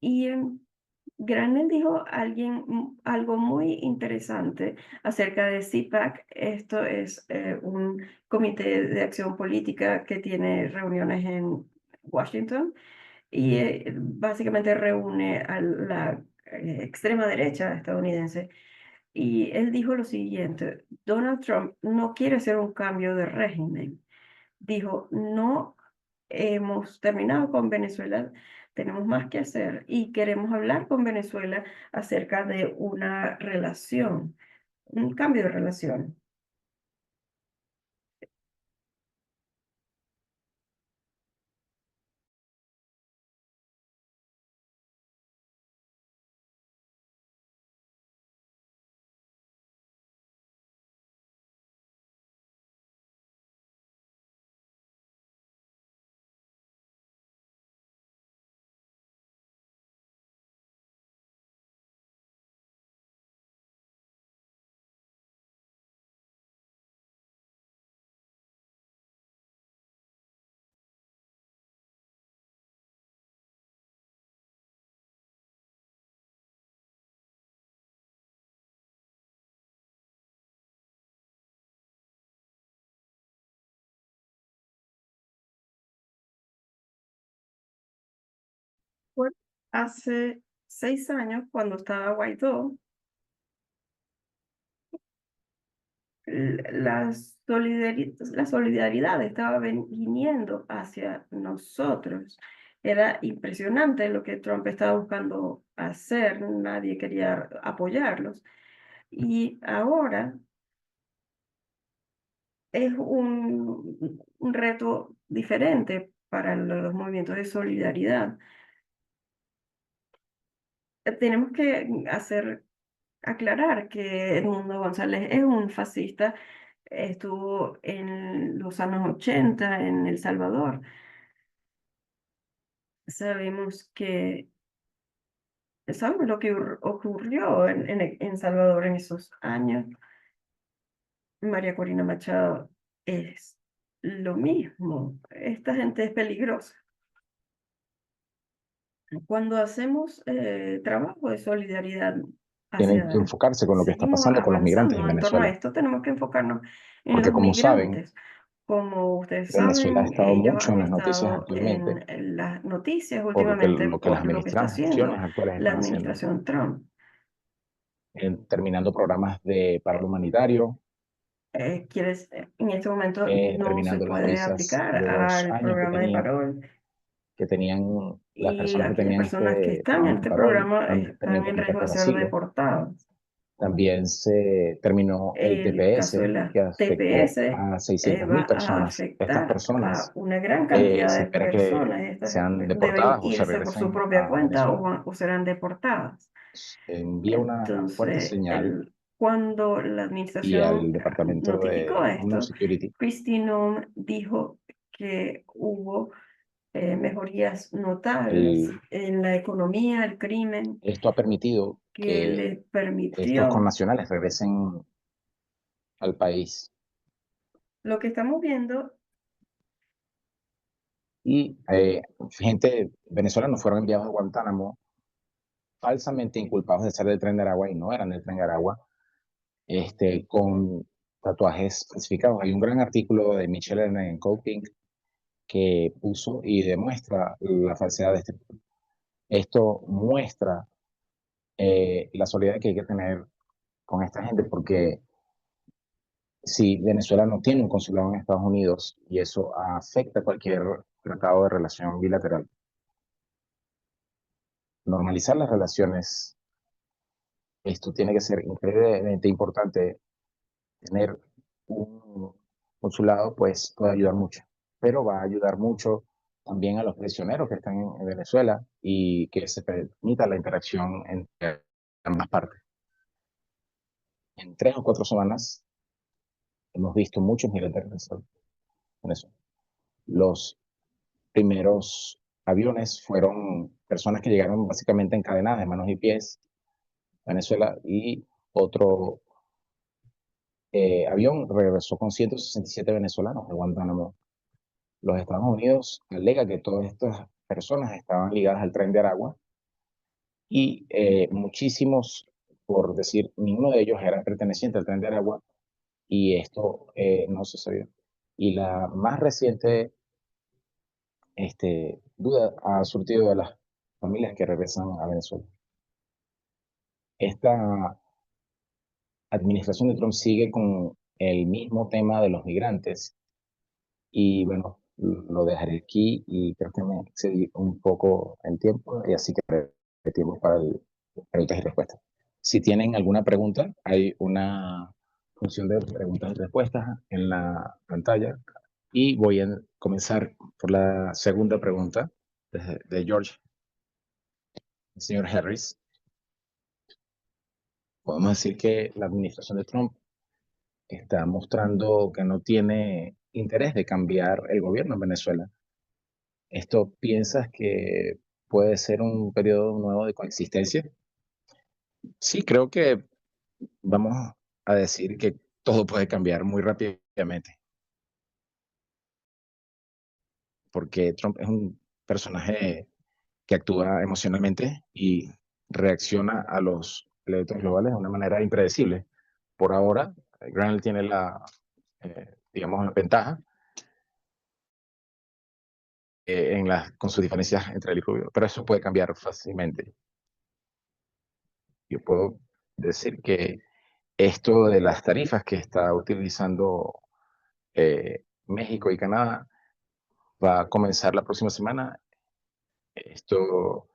Y Granell dijo algo muy interesante acerca de CPAC. Esto es un comité de acción política que tiene reuniones en Washington y básicamente reúne a la extrema derecha estadounidense. Y él dijo lo siguiente: Donald Trump no quiere hacer un cambio de régimen. Dijo, no hemos terminado con Venezuela, tenemos más que hacer y queremos hablar con Venezuela acerca de una relación, un cambio de relación. Bueno, hace 6 años, cuando estaba Guaidó, la solidaridad estaba viniendo hacia nosotros. Era impresionante lo que Trump estaba buscando hacer, nadie quería apoyarlos. Y ahora es un reto diferente para los movimientos de solidaridad. Tenemos que aclarar que Edmundo González es un fascista, estuvo en los años 80 en El Salvador. Sabemos lo que ocurrió en Salvador en esos años. María Corina Machado es lo mismo. Esta gente es peligrosa. Cuando hacemos trabajo de solidaridad Tienen que hacia, enfocarse con lo que está seguimos pasando con los migrantes en avanzando en torno a Venezuela, esto, tenemos que enfocarnos en porque los como saben, migrantes. Como ustedes Venezuela ha saben, estado ellos mucho han en las noticias estado actualmente en las noticias porque últimamente lo que las por lo que está administraciones haciendo actuales la están haciendo, administración Trump. terminando programas de paro humanitario, En este momento no se terminando las puede visas aplicar de 2 al años programa de parol que tenían las y personas que aquellas tenían personas que este están en trabajo en este parol programa tenían están que en aplicar riesgo de para ser asilo. deportados. También se terminó el El caso de TPS, la que afectó TPS a va 600.000 a personas. Estas afectar a personas una gran cantidad se de espera que personas. Estas sean deben deportadas o se irse por su regresen propia a cuenta Venezuela. o serán deportadas. Envía una fuerte Entonces, señal cuando la y administración al Departamento notificó de Homeland esto, Security. Kristi Noem dijo que hubo mejorías notables en la economía, el crimen, Esto ha permitido que que les estos permitió. connacionales regresen al país. Lo que estamos viendo, Y gente venezolana fueron enviados a Guantánamo falsamente inculpados de ser del Tren de Aragua y no eran del Tren de Aragua, con tatuajes falsificados. Hay un gran artículo de Michelle en Coping que puso y demuestra la falsedad de este. Esto muestra la solidaridad que hay que tener con esta gente, porque si Venezuela no tiene un consulado en Estados Unidos y eso afecta cualquier tratado de relación bilateral, normalizar las relaciones, esto tiene que ser increíblemente importante. Tener un consulado pues puede ayudar mucho, pero va a ayudar mucho también a los prisioneros que están en Venezuela y que se permita la interacción entre ambas partes. En 3 o 4 semanas hemos visto muchos migrantes en Venezuela. Los primeros aviones fueron personas que llegaron básicamente encadenadas de manos y pies a Venezuela, y otro avión regresó con 167 venezolanos de Guantánamo. Los Estados Unidos alega que todas estas personas estaban ligadas al Tren de Aragua y muchísimos, por decir, ninguno de ellos era perteneciente al Tren de Aragua, y esto no se sabía. Y la más reciente duda ha surtido de las familias que regresan a Venezuela. Esta administración de Trump sigue con el mismo tema de los migrantes y bueno, lo dejaré aquí y creo que me excedí un poco en tiempo y así que repetimos para el preguntas y respuestas. Si tienen alguna pregunta, hay una función de preguntas y respuestas en la pantalla y voy a comenzar por la segunda pregunta de George. El señor Harris. Podemos decir que la administración de Trump está mostrando que no tiene interés de cambiar el gobierno en Venezuela. ¿Esto piensas que puede ser un periodo nuevo de coexistencia? Sí, creo que vamos a decir que todo puede cambiar muy rápidamente, porque Trump es un personaje que actúa emocionalmente y reacciona a los eventos globales de una manera impredecible. Por ahora, Granel tiene la, digamos, ventaja con sus diferencias entre él y Rubio, pero eso puede cambiar fácilmente. Yo puedo decir que esto de las tarifas que está utilizando México y Canadá va a comenzar la próxima semana. Esto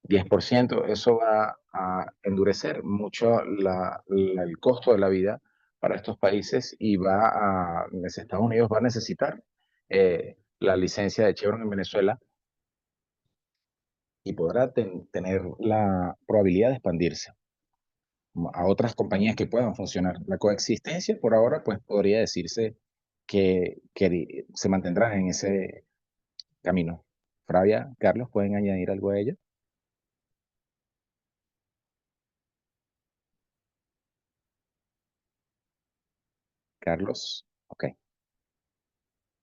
10%, eso va a endurecer mucho el costo de la vida para estos países y Estados Unidos va a necesitar la licencia de Chevron en Venezuela y podrá tener la probabilidad de expandirse a otras compañías que puedan funcionar. La coexistencia por ahora pues podría decirse que se mantendrá en ese camino. Flavia, Carlos, ¿pueden añadir algo a ello? Carlos, ok.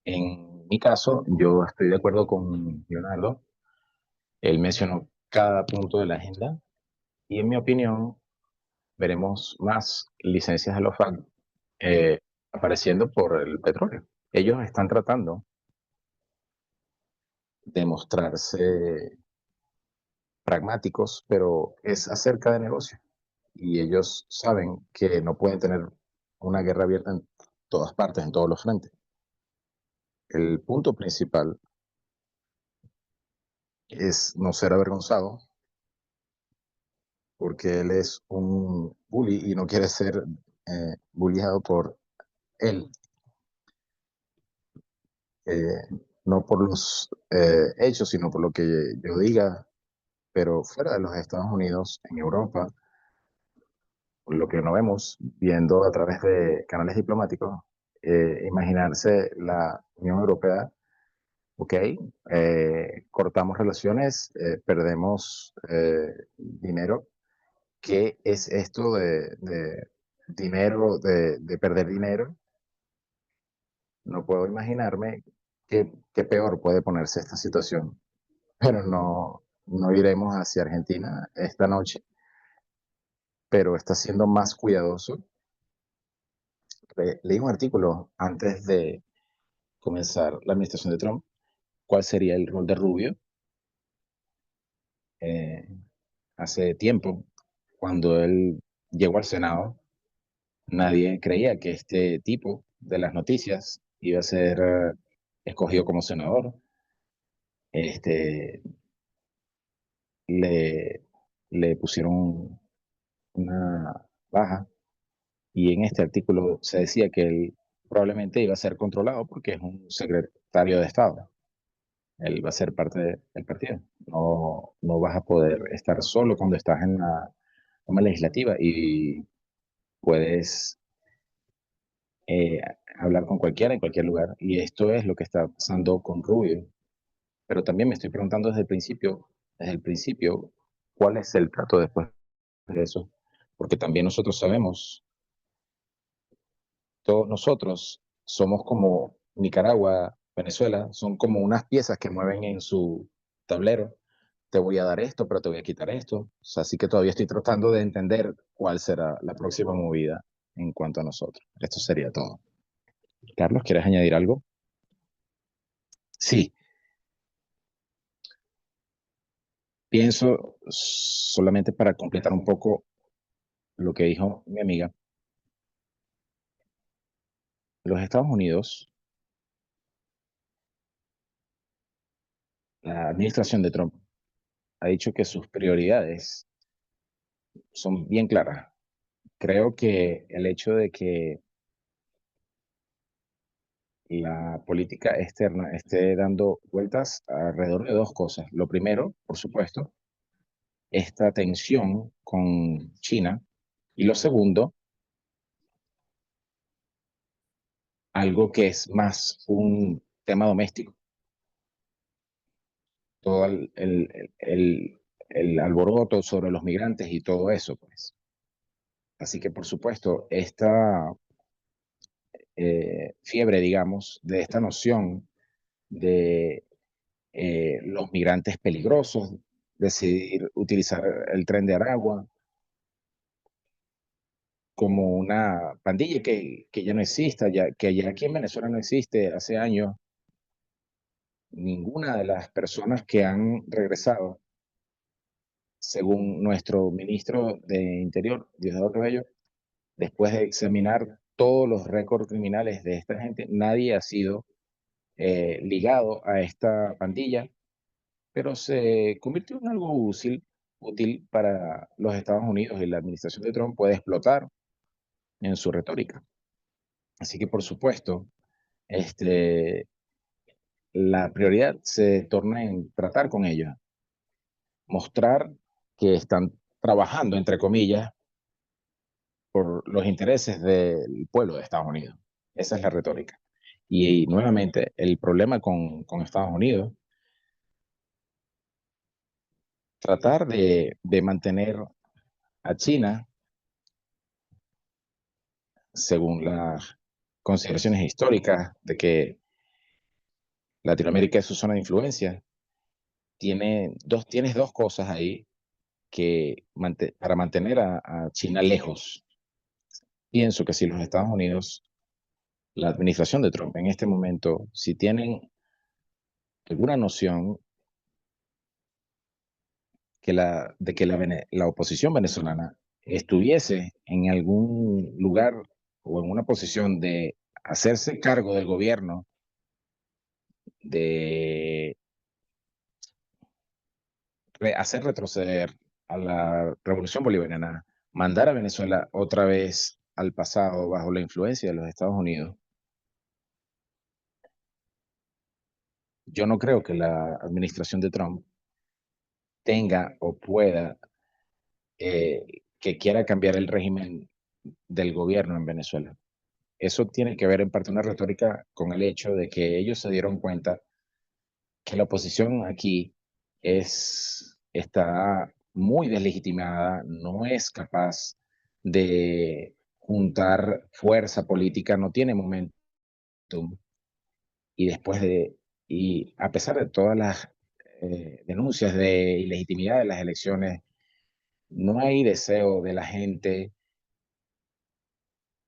En mi caso, yo estoy de acuerdo con Leonardo. Él mencionó cada punto de la agenda y en mi opinión veremos más licencias de los FARC apareciendo por el petróleo. Ellos están tratando de mostrarse pragmáticos, pero es acerca de negocio. Y ellos saben que no pueden tener una guerra abierta en todas partes, en todos los frentes. El punto principal es no ser avergonzado, porque él es un bully y no quiere ser bulliado por él. No por los hechos, sino por lo que yo diga, pero fuera de los Estados Unidos, en Europa, lo que no vemos viendo a través de canales diplomáticos, imaginarse la Unión Europea, ok, cortamos relaciones, perdemos dinero. ¿Qué es esto de dinero, de perder dinero? No puedo imaginarme qué peor puede ponerse esta situación, pero no iremos hacia Argentina esta noche, pero está siendo más cuidadoso. Leí un artículo antes de comenzar la administración de Trump, cuál sería el rol de Rubio. Hace tiempo, cuando él llegó al Senado, nadie creía que este tipo de las noticias iba a ser escogido como senador. Le pusieron una baja y en este artículo se decía que él probablemente iba a ser controlado porque es un secretario de Estado. Él va a ser parte del partido. No vas a poder estar solo cuando estás en la Cámara Legislativa y puedes hablar con cualquiera en cualquier lugar. Y esto es lo que está pasando con Rubio. Pero también me estoy preguntando desde el principio, ¿cuál es el trato después de eso? Porque también nosotros sabemos, todos nosotros somos como Nicaragua, Venezuela, son como unas piezas que mueven en su tablero. Te voy a dar esto, pero te voy a quitar esto. O sea, así que todavía estoy tratando de entender cuál será la próxima movida en cuanto a nosotros. Esto sería todo. Carlos, ¿quieres añadir algo? Sí. Pienso, solamente para completar un poco lo que dijo mi amiga, los Estados Unidos, la administración de Trump, ha dicho que sus prioridades son bien claras. Creo que el hecho de que la política externa esté dando vueltas alrededor de dos cosas. Lo primero, por supuesto, esta tensión con China. Y lo segundo, algo que es más un tema doméstico. Todo el alboroto sobre los migrantes y todo eso, pues. Así que, por supuesto, esta fiebre, digamos, de esta noción de los migrantes peligrosos, decidir utilizar el tren de Aragua como una pandilla que ya no exista, que ya aquí en Venezuela no existe hace años. Ninguna de las personas que han regresado, según nuestro ministro de Interior, Diosdado Cabello, después de examinar todos los récords criminales de esta gente, nadie ha sido ligado a esta pandilla, pero se convirtió en algo útil para los Estados Unidos y la administración de Trump puede explotar en su retórica. Así que, por supuesto, la prioridad se torna en tratar con ellos, mostrar que están trabajando, entre comillas, por los intereses del pueblo de Estados Unidos. Esa es la retórica. Y nuevamente, el problema con Estados Unidos, tratar de mantener a China, según las consideraciones históricas de que Latinoamérica es su zona de influencia, tienes dos cosas ahí que para mantener a China lejos. Pienso que si los Estados Unidos, la administración de Trump en este momento, si tienen alguna noción de que la oposición venezolana estuviese en algún lugar o en una posición de hacerse cargo del gobierno, de hacer retroceder a la revolución bolivariana, mandar a Venezuela otra vez al pasado bajo la influencia de los Estados Unidos, yo no creo que la administración de Trump tenga o pueda que quiera cambiar el régimen del gobierno en Venezuela. Eso tiene que ver en parte una retórica con el hecho de que ellos se dieron cuenta que la oposición aquí está muy deslegitimada, no es capaz de juntar fuerza política, no tiene momentum, y a pesar de todas las denuncias de ilegitimidad de las elecciones, no hay deseo de la gente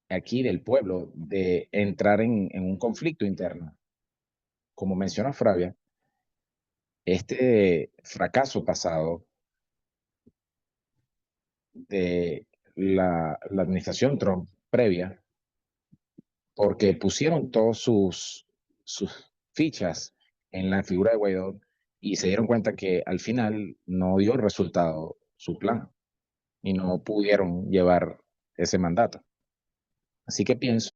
aquí, del pueblo, de entrar en un conflicto interno. Como menciona Fravia, este fracaso pasado de la administración Trump previa, porque pusieron todas sus fichas en la figura de Guaidó y se dieron cuenta que al final no dio resultado su plan y no pudieron llevar ese mandato. Así que pienso,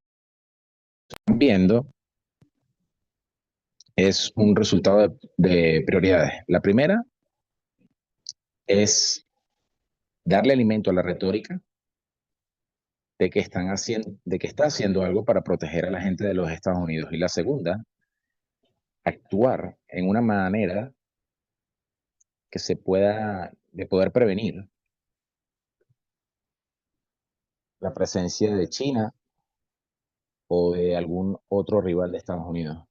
viendo, es un resultado de prioridades. La primera es darle alimento a la retórica de que está haciendo algo para proteger a la gente de los Estados Unidos. Y la segunda, actuar en una manera que de poder prevenir la presencia de China o de algún otro rival de Estados Unidos.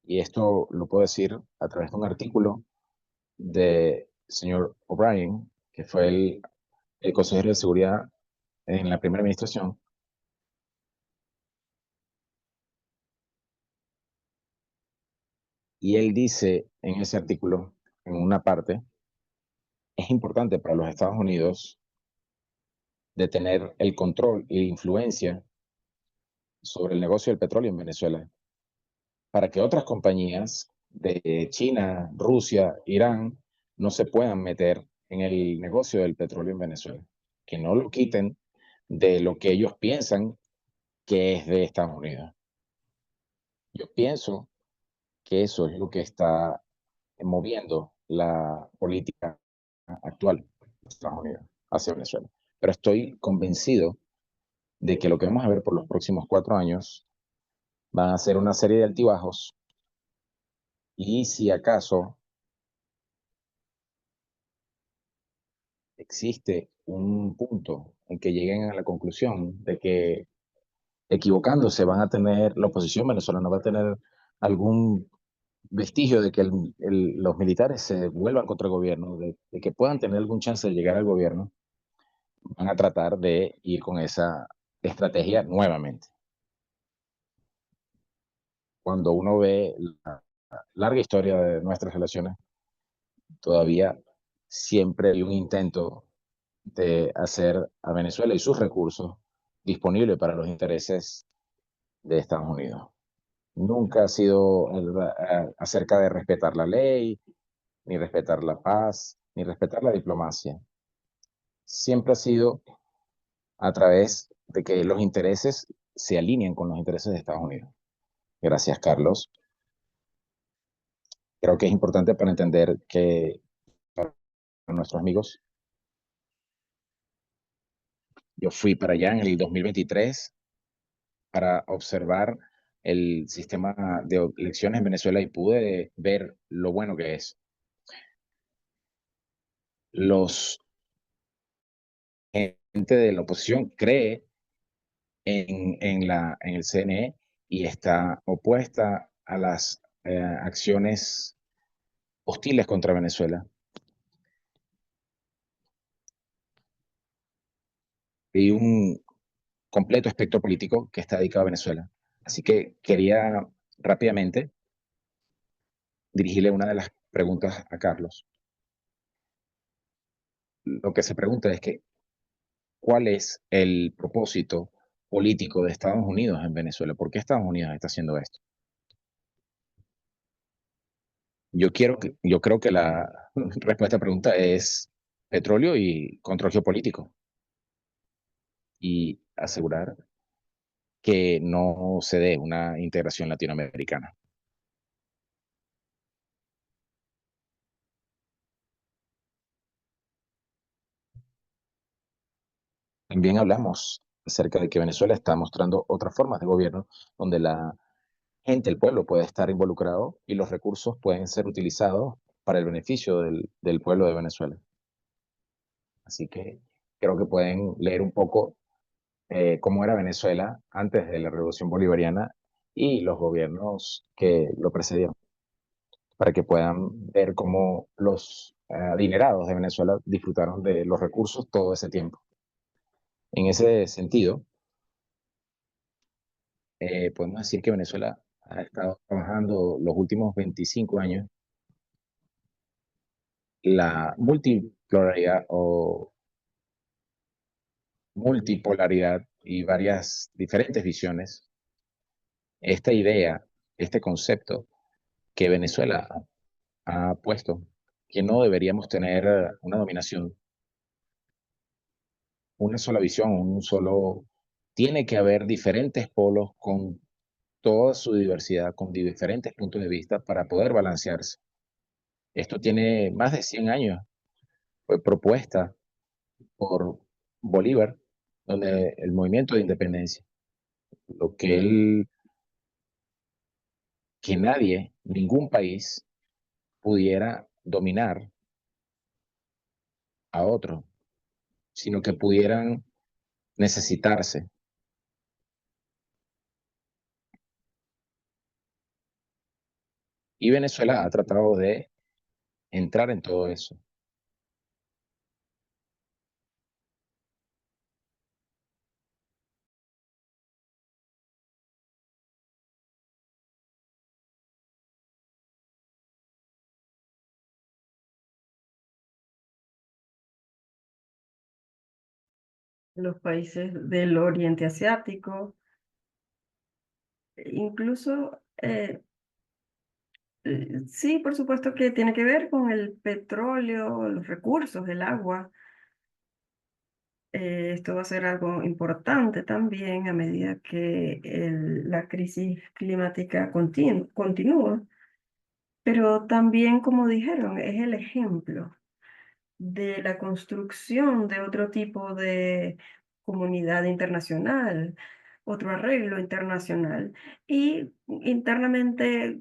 Y esto lo puedo decir a través de un artículo del señor O'Brien, que fue el consejero de seguridad en la primera administración. Y él dice en ese artículo, en una parte, es importante para los Estados Unidos de tener el control e influencia sobre el negocio del petróleo en Venezuela, para que otras compañías de China, Rusia, Irán, no se puedan meter en el negocio del petróleo en Venezuela, que no lo quiten de lo que ellos piensan que es de Estados Unidos. Yo pienso que eso es lo que está moviendo la política actual de Estados Unidos hacia Venezuela. Pero estoy convencido de que lo que vamos a ver por los próximos 4 años van a ser una serie de altibajos, y si acaso existe un punto en que lleguen a la conclusión de que equivocándose la oposición venezolana va a tener algún vestigio de que los militares se vuelvan contra el gobierno, de que puedan tener algún chance de llegar al gobierno, van a tratar de ir con esa estrategia nuevamente. Cuando uno ve la larga historia de nuestras relaciones, todavía siempre hay un intento de hacer a Venezuela y sus recursos disponibles para los intereses de Estados Unidos. Nunca ha sido acerca de respetar la ley, ni respetar la paz, ni respetar la diplomacia. Siempre ha sido a través de que los intereses se alineen con los intereses de Estados Unidos. Gracias, Carlos. Creo que es importante para entender que para nuestros amigos, yo fui para allá en el 2023 para observar el sistema de elecciones en Venezuela y pude ver lo bueno que es. Gente de la oposición cree en el CNE y está opuesta a las acciones hostiles contra Venezuela. Y un completo espectro político que está dedicado a Venezuela. Así que quería rápidamente dirigirle una de las preguntas a Carlos. Lo que se pregunta es que, ¿cuál es el propósito político de Estados Unidos en Venezuela? ¿Por qué Estados Unidos está haciendo esto? Yo creo que la respuesta a esta pregunta es petróleo y control geopolítico. Y asegurar que no se dé una integración latinoamericana. También hablamos acerca de que Venezuela está mostrando otras formas de gobierno donde la gente, el pueblo puede estar involucrado y los recursos pueden ser utilizados para el beneficio del pueblo de Venezuela. Así que creo que pueden leer un poco cómo era Venezuela antes de la Revolución Bolivariana y los gobiernos que lo precedieron, para que puedan ver cómo los adinerados de Venezuela disfrutaron de los recursos todo ese tiempo. En ese sentido, podemos decir que Venezuela ha estado trabajando los últimos 25 años la multipolaridad o multipolaridad y varias diferentes visiones. Esta idea, este concepto que Venezuela ha puesto, que no deberíamos tener una dominación, una sola visión, tiene que haber diferentes polos con toda su diversidad, con diferentes puntos de vista para poder balancearse. Esto tiene más de 100 años. Fue propuesta por Bolívar, donde el movimiento de independencia, lo que nadie, ningún país pudiera dominar a otro, sino que pudieran necesitarse. Y Venezuela ha tratado de entrar en todo eso. Los países del Oriente Asiático, incluso, sí, por supuesto que tiene que ver con el petróleo, los recursos, el agua. Esto va a ser algo importante también a medida que la crisis climática continúa, pero también, como dijeron, es el ejemplo de la construcción de otro tipo de comunidad internacional, otro arreglo internacional y internamente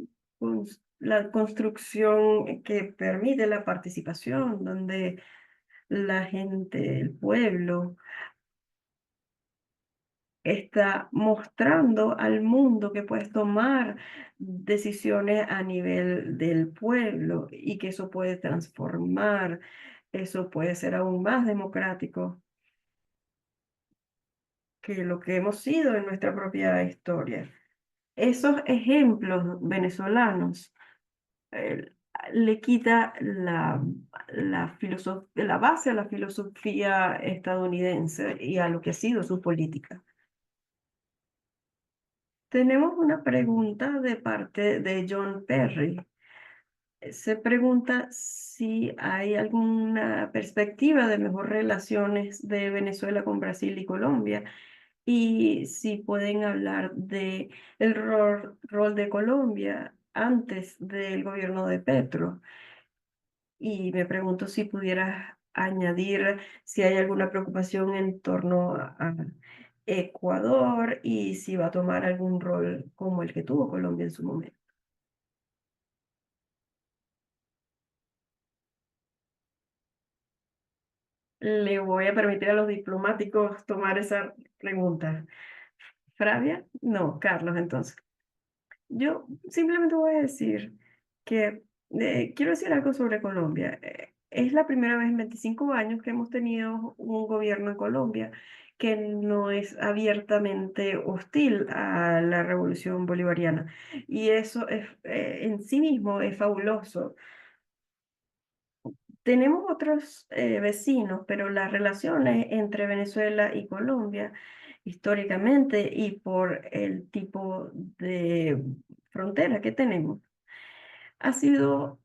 la construcción que permite la participación, donde la gente, el pueblo, está mostrando al mundo que puedes tomar decisiones a nivel del pueblo y que eso puede transformar, eso puede ser aún más democrático que lo que hemos sido en nuestra propia historia. Esos ejemplos venezolanos le quita la base a la filosofía estadounidense y a lo que ha sido su política. Tenemos una pregunta de parte de John Perry. Se pregunta si hay alguna perspectiva de mejor relaciones de Venezuela con Brasil y Colombia y si pueden hablar de el rol de Colombia antes del gobierno de Petro. Y me pregunto si pudieras añadir si hay alguna preocupación en torno a Ecuador y si va a tomar algún rol como el que tuvo Colombia en su momento. Le voy a permitir a los diplomáticos tomar esa pregunta. ¿Fravia? No, Carlos, entonces. Yo simplemente voy a decir que quiero decir algo sobre Colombia. Es la primera vez en 25 años que hemos tenido un gobierno en Colombia que no es abiertamente hostil a la revolución bolivariana. Y eso es, en sí mismo es fabuloso. Tenemos otros vecinos, pero las relaciones entre Venezuela y Colombia, históricamente y por el tipo de frontera que tenemos, ha sido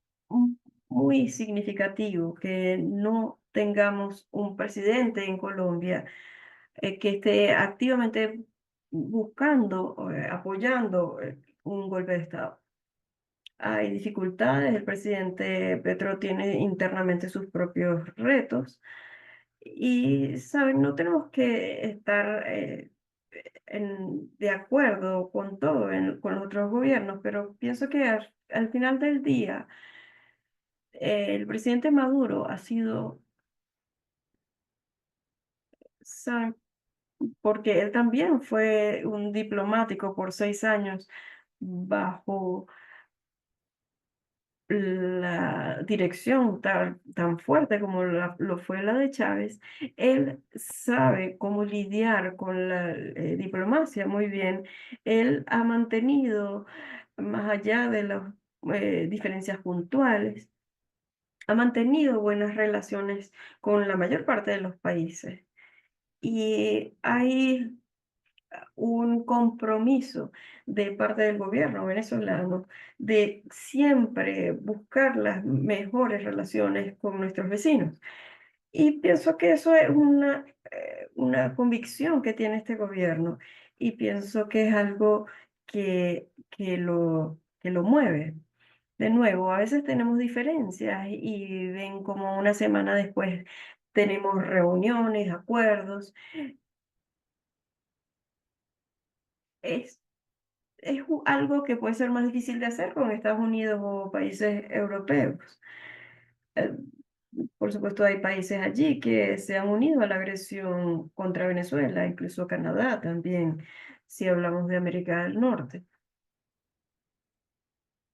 muy significativo que no tengamos un presidente en Colombia que esté activamente buscando, apoyando un golpe de Estado. Hay dificultades, el presidente Petro tiene internamente sus propios retos y, ¿saben? No tenemos que estar de acuerdo con todo, con los otros gobiernos, pero pienso que al final del día, el presidente Maduro ha sido, ¿saben? Porque él también fue un diplomático por 6 años bajo la dirección tan fuerte como lo fue la de Chávez. Él sabe cómo lidiar con la diplomacia muy bien. Él ha mantenido, más allá de las diferencias puntuales, ha mantenido buenas relaciones con la mayor parte de los países. Y hay un compromiso de parte del gobierno venezolano de siempre buscar las mejores relaciones con nuestros vecinos. Y pienso que eso es una convicción que tiene este gobierno y pienso que es algo que lo mueve. De nuevo, a veces tenemos diferencias y ven como una semana después tenemos reuniones, acuerdos. Es algo que puede ser más difícil de hacer con Estados Unidos o países europeos. Eh, por supuesto, hay países allí que se han unido a la agresión contra Venezuela, incluso Canadá también, si hablamos de América del Norte.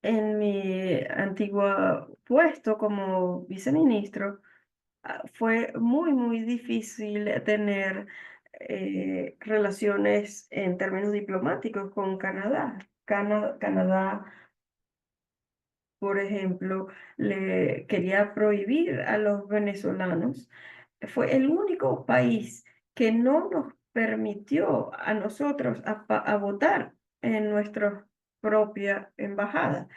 En mi antiguo puesto como viceministro, fue muy difícil tener relaciones en términos diplomáticos con Canadá. Canadá, por ejemplo, le quería prohibir a los venezolanos. Fue el único país que no nos permitió a nosotros a votar en nuestra propia embajada.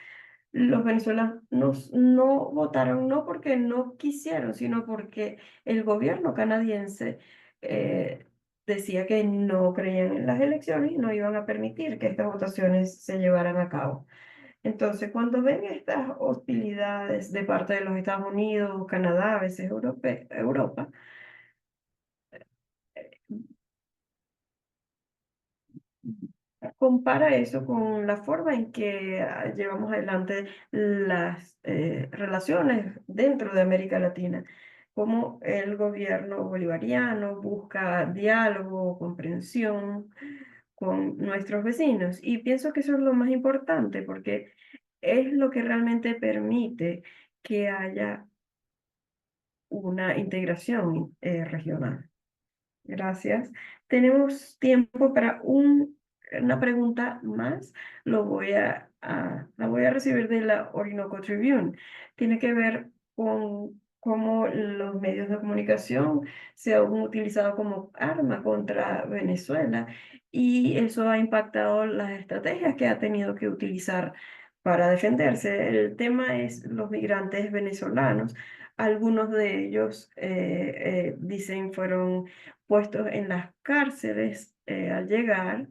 Los venezolanos no votaron no porque no quisieron, sino porque el gobierno canadiense decía que no creían en las elecciones y no iban a permitir que estas votaciones se llevaran a cabo. Entonces, cuando ven estas hostilidades de parte de los Estados Unidos, Canadá, a veces Europa, compara eso con la forma en que llevamos adelante las relaciones dentro de América Latina, como el gobierno bolivariano busca diálogo, comprensión con nuestros vecinos. Y pienso que eso es lo más importante porque es lo que realmente permite que haya una integración regional. Gracias. Tenemos tiempo para una pregunta más. La voy a recibir de la Orinoco Tribune. Tiene que ver con cómo los medios de comunicación se han utilizado como arma contra Venezuela y eso ha impactado las estrategias que ha tenido que utilizar para defenderse. El tema es los migrantes venezolanos. Algunos de ellos, dicen, fueron puestos en las cárceles al llegar.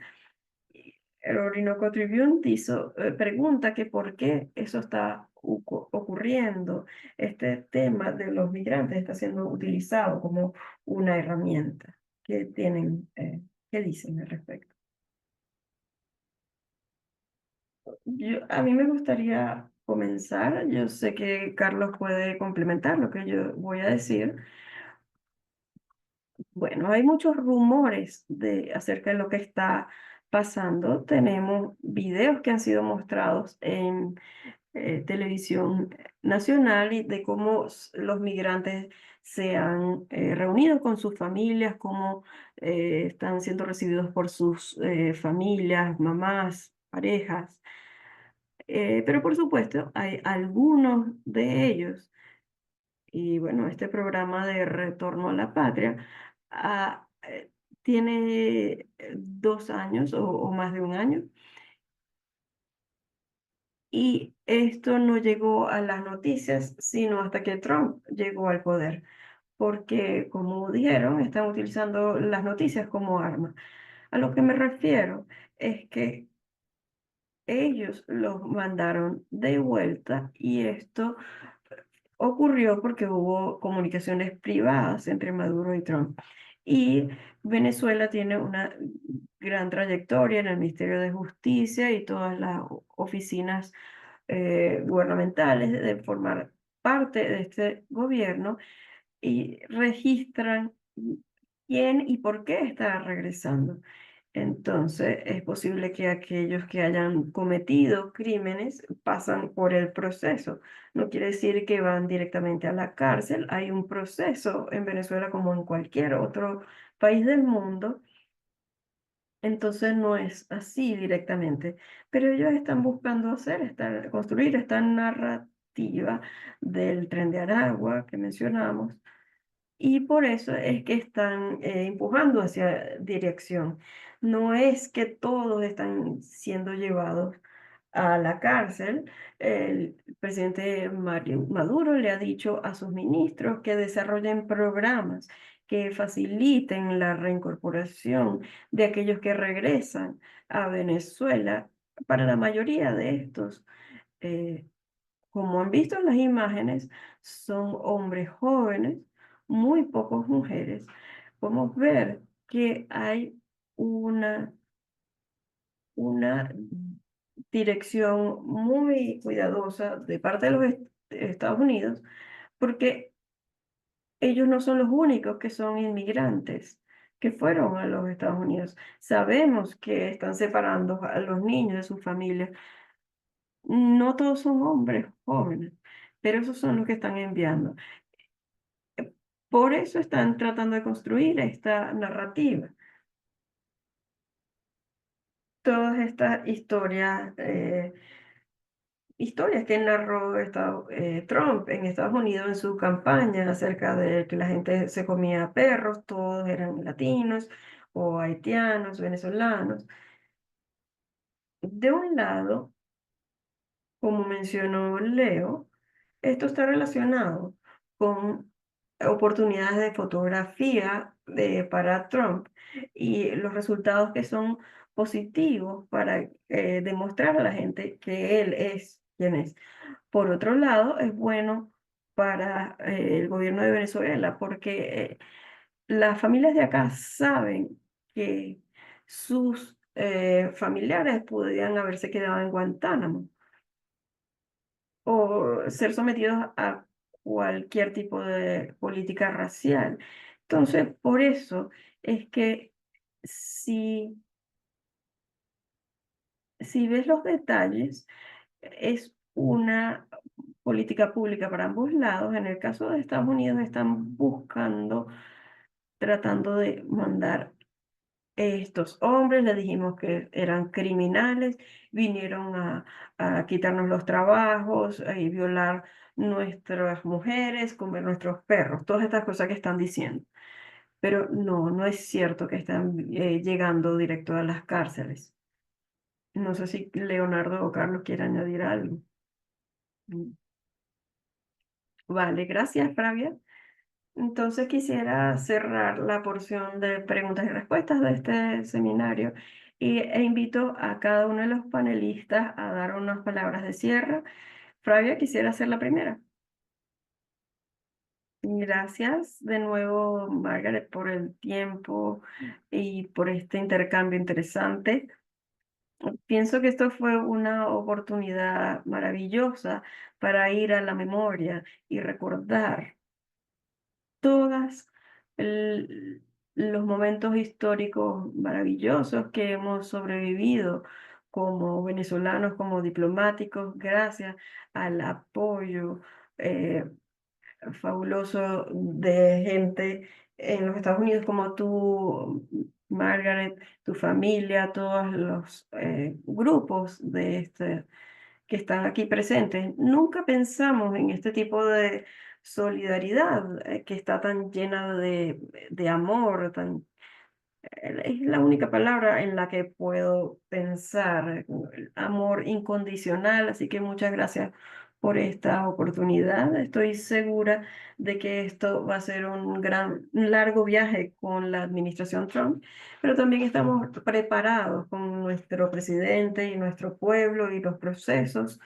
El Orinoco Tribune pregunta que por qué eso está ocurriendo. Este tema de los migrantes está siendo utilizado como una herramienta. ¿Qué qué dicen al respecto? A mí me gustaría comenzar. Yo sé que Carlos puede complementar lo que yo voy a decir. Bueno, hay muchos rumores acerca de lo que está pasando. Tenemos videos que han sido mostrados en televisión nacional y de cómo los migrantes se han reunido con sus familias, cómo están siendo recibidos por sus familias, mamás, parejas. Pero por supuesto, hay algunos de ellos, y bueno, este programa de Retorno a la Patria tiene 2 años o más de un año. Y esto no llegó a las noticias, sino hasta que Trump llegó al poder, porque como dijeron, están utilizando las noticias como arma. A lo que me refiero es que ellos los mandaron de vuelta y esto ocurrió porque hubo comunicaciones privadas entre Maduro y Trump. Y Venezuela tiene una gran trayectoria en el Ministerio de Justicia y todas las oficinas gubernamentales de formar parte de este gobierno y registran quién y por qué está regresando. Entonces, es posible que aquellos que hayan cometido crímenes pasan por el proceso. No quiere decir que van directamente a la cárcel. Hay un proceso en Venezuela como en cualquier otro país del mundo. Entonces no es así directamente, pero ellos están buscando construir esta narrativa del Tren de Aragua que mencionamos, y por eso es que están empujando hacia dirección. No es que todos están siendo llevados a la cárcel. El presidente Maduro le ha dicho a sus ministros que desarrollen programas que faciliten la reincorporación de aquellos que regresan a Venezuela. Para la mayoría de estos, eh, como han visto en las imágenes, son hombres jóvenes, muy pocos mujeres. Podemos ver que hay una dirección muy cuidadosa de parte de los Estados Unidos, porque ellos no son los únicos que son inmigrantes que fueron a los Estados Unidos. Sabemos que están separando a los niños de sus familias. No todos son hombres jóvenes, pero esos son los que están enviando. Por eso están tratando de construir esta narrativa. Todas estas historias que narró Trump en Estados Unidos en su campaña acerca de que la gente se comía perros, todos eran latinos o haitianos, venezolanos. De un lado, como mencionó Leo, esto está relacionado con oportunidades de fotografía para Trump y los resultados que son positivos para demostrar a la gente que él es quien es. Por otro lado, es bueno para el gobierno de Venezuela porque las familias de acá saben que sus familiares podrían haberse quedado en Guantánamo o ser sometidos a cualquier tipo de política racial. Entonces, por eso es que si ves los detalles, es una política pública para ambos lados. En el caso de Estados Unidos, están tratando de mandar estos hombres, les dijimos que eran criminales, vinieron a quitarnos los trabajos y violar nuestras mujeres, comer nuestros perros, todas estas cosas que están diciendo. Pero no es cierto que están llegando directo a las cárceles. No sé si Leonardo o Carlos quieren añadir algo. Vale, gracias, Flavia. Entonces quisiera cerrar la porción de preguntas y respuestas de este seminario e invito a cada uno de los panelistas a dar unas palabras de cierre. Flavia, quisiera hacer la primera. Gracias de nuevo, Margaret, por el tiempo y por este intercambio interesante. Pienso que esto fue una oportunidad maravillosa para ir a la memoria y recordar todas los momentos históricos maravillosos que hemos sobrevivido como venezolanos, como diplomáticos, gracias al apoyo fabuloso de gente en los Estados Unidos como tú, Margaret, tu familia, todos los grupos de que están aquí presentes. Nunca pensamos en este tipo de solidaridad que está tan llena de amor, es la única palabra en la que puedo pensar, amor incondicional, así que muchas gracias por esta oportunidad. Estoy segura de que esto va a ser un largo viaje con la administración Trump, pero también estamos preparados con nuestro presidente y nuestro pueblo y los procesos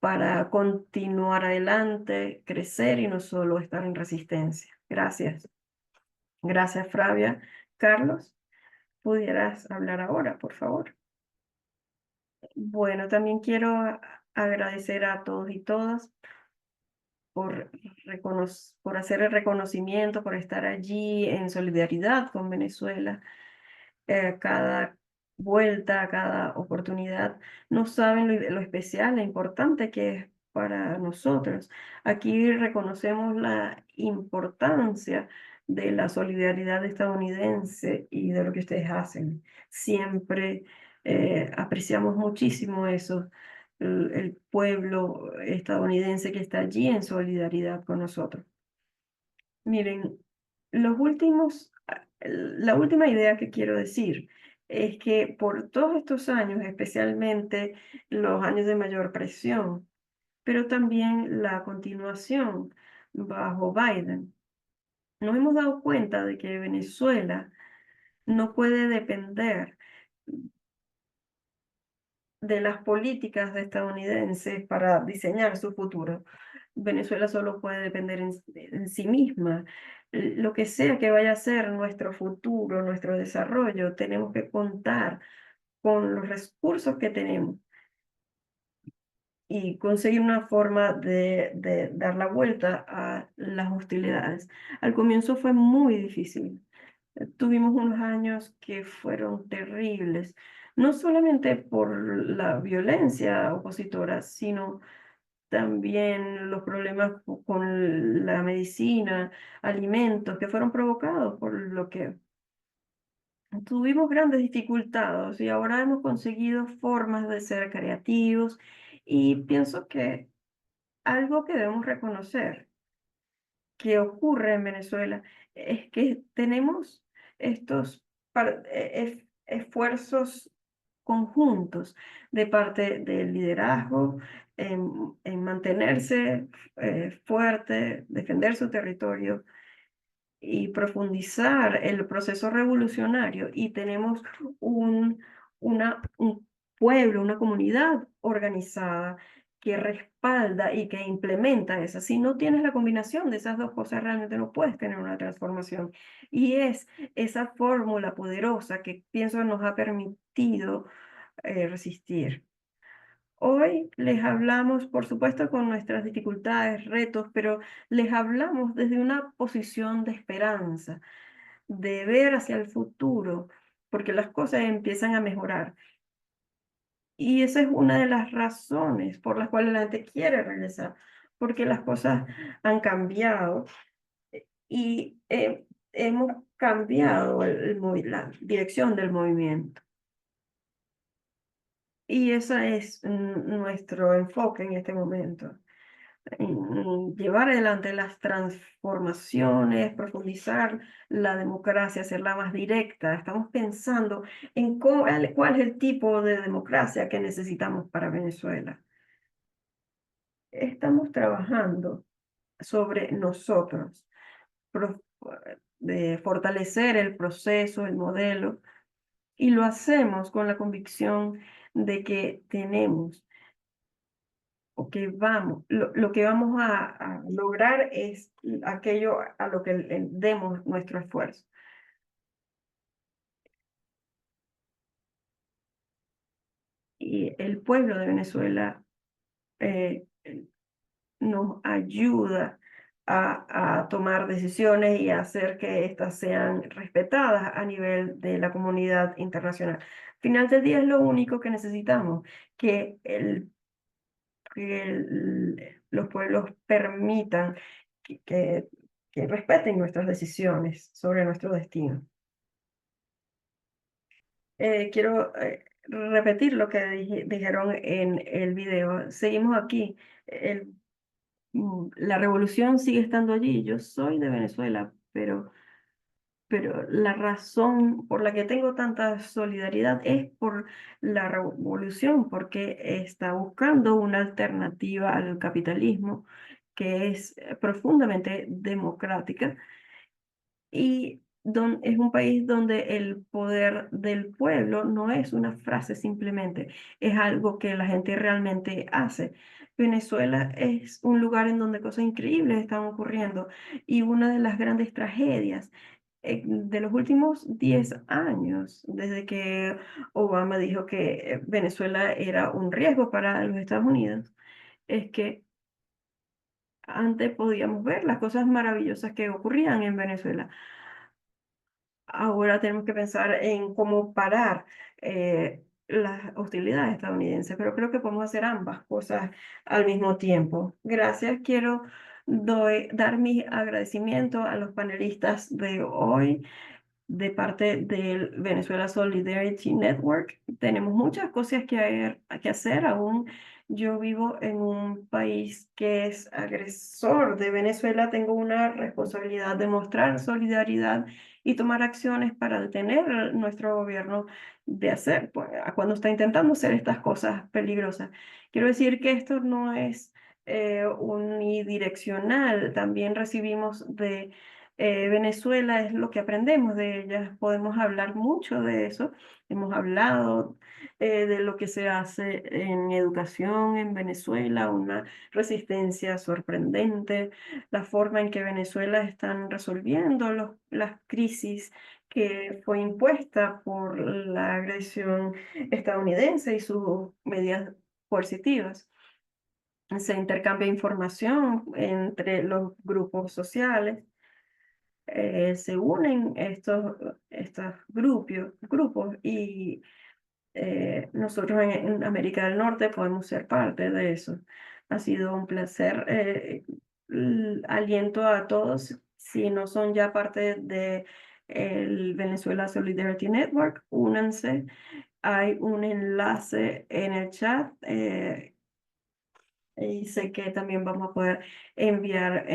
para continuar adelante, crecer y no solo estar en resistencia. Gracias. Gracias, Flavia. Carlos, ¿pudieras hablar ahora, por favor? Bueno, también quiero agradecer a todos y todas por hacer el reconocimiento, por estar allí en solidaridad con Venezuela. Cada vuelta, cada oportunidad, no saben lo especial, lo importante que es para nosotros. Aquí reconocemos la importancia de la solidaridad estadounidense y de lo que ustedes hacen. Siempre apreciamos muchísimo eso, el pueblo estadounidense que está allí en solidaridad con nosotros. Miren, la última idea que quiero decir es que por todos estos años, especialmente los años de mayor presión, pero también la continuación bajo Biden, nos hemos dado cuenta de que Venezuela no puede depender de las políticas estadounidenses para diseñar su futuro. Venezuela solo puede depender en sí misma. Lo que sea que vaya a ser nuestro futuro, nuestro desarrollo, tenemos que contar con los recursos que tenemos y conseguir una forma de dar la vuelta a las hostilidades. Al comienzo fue muy difícil. Tuvimos unos años que fueron terribles, no solamente por la violencia opositora, sino también los problemas con la medicina, alimentos que fueron provocados por lo que tuvimos grandes dificultades y ahora hemos conseguido formas de ser creativos y pienso que algo que debemos reconocer que ocurre en Venezuela es que tenemos estos esfuerzos conjuntos de parte del liderazgo en mantenerse fuerte, defender su territorio y profundizar el proceso revolucionario. Y tenemos un pueblo, una comunidad organizada que respalda y que implementa eso. Si no tienes la combinación de esas dos cosas, realmente no puedes tener una transformación. Y es esa fórmula poderosa que pienso nos ha permitido resistir. Hoy les hablamos, por supuesto, con nuestras dificultades, retos, pero les hablamos desde una posición de esperanza, de ver hacia el futuro, porque las cosas empiezan a mejorar. Y esa es una de las razones por las cuales la gente quiere regresar, porque las cosas han cambiado y hemos cambiado la dirección del movimiento. Y ese es nuestro enfoque en este momento. Llevar adelante las transformaciones, profundizar la democracia, hacerla más directa. Estamos pensando en cuál es el tipo de democracia que necesitamos para Venezuela. Estamos trabajando sobre nosotros, de fortalecer el proceso, el modelo, y lo hacemos con la convicción de que tenemos o que lo que vamos a lograr es aquello a lo que le demos nuestro esfuerzo. Y el pueblo de Venezuela nos ayuda a tomar decisiones y a hacer que éstas sean respetadas a nivel de la comunidad internacional. Al final del día es lo único que necesitamos, que los pueblos permitan que respeten nuestras decisiones sobre nuestro destino. Quiero repetir lo que dijeron en el video. Seguimos aquí. La revolución sigue estando allí. Yo soy de Venezuela, pero la razón por la que tengo tanta solidaridad es por la revolución, porque está buscando una alternativa al capitalismo que es profundamente democrática y es un país donde el poder del pueblo no es una frase simplemente, es algo que la gente realmente hace. Venezuela es un lugar en donde cosas increíbles están ocurriendo y una de las grandes tragedias de los últimos 10 años, desde que Obama dijo que Venezuela era un riesgo para los Estados Unidos, es que antes podíamos ver las cosas maravillosas que ocurrían en Venezuela. Ahora tenemos que pensar en cómo parar las hostilidades estadounidenses, pero creo que podemos hacer ambas cosas al mismo tiempo. Gracias. Quiero dar mi agradecimiento a los panelistas de hoy de parte del Venezuela Solidarity Network. Tenemos muchas cosas que hacer aún. Yo vivo en un país que es agresor de Venezuela. Tengo una responsabilidad de mostrar solidaridad y tomar acciones para detener nuestro gobierno de hacer, cuando está intentando hacer estas cosas peligrosas. Quiero decir que esto no es unidireccional. También recibimos de Venezuela, es lo que aprendemos de ellas. Podemos hablar mucho de eso. Hemos hablado de lo que se hace en educación en Venezuela, una resistencia sorprendente, la forma en que Venezuela están resolviendo las crisis que fue impuesta por la agresión estadounidense y sus medidas coercitivas. Se intercambia información entre los grupos sociales. Se unen estos grupos y nosotros en América del Norte podemos ser parte de eso. Ha sido un placer. Aliento a todos, si no son ya parte de el Venezuela Solidarity Network, únanse. Hay un enlace en el chat. Y sé que también vamos a poder enviar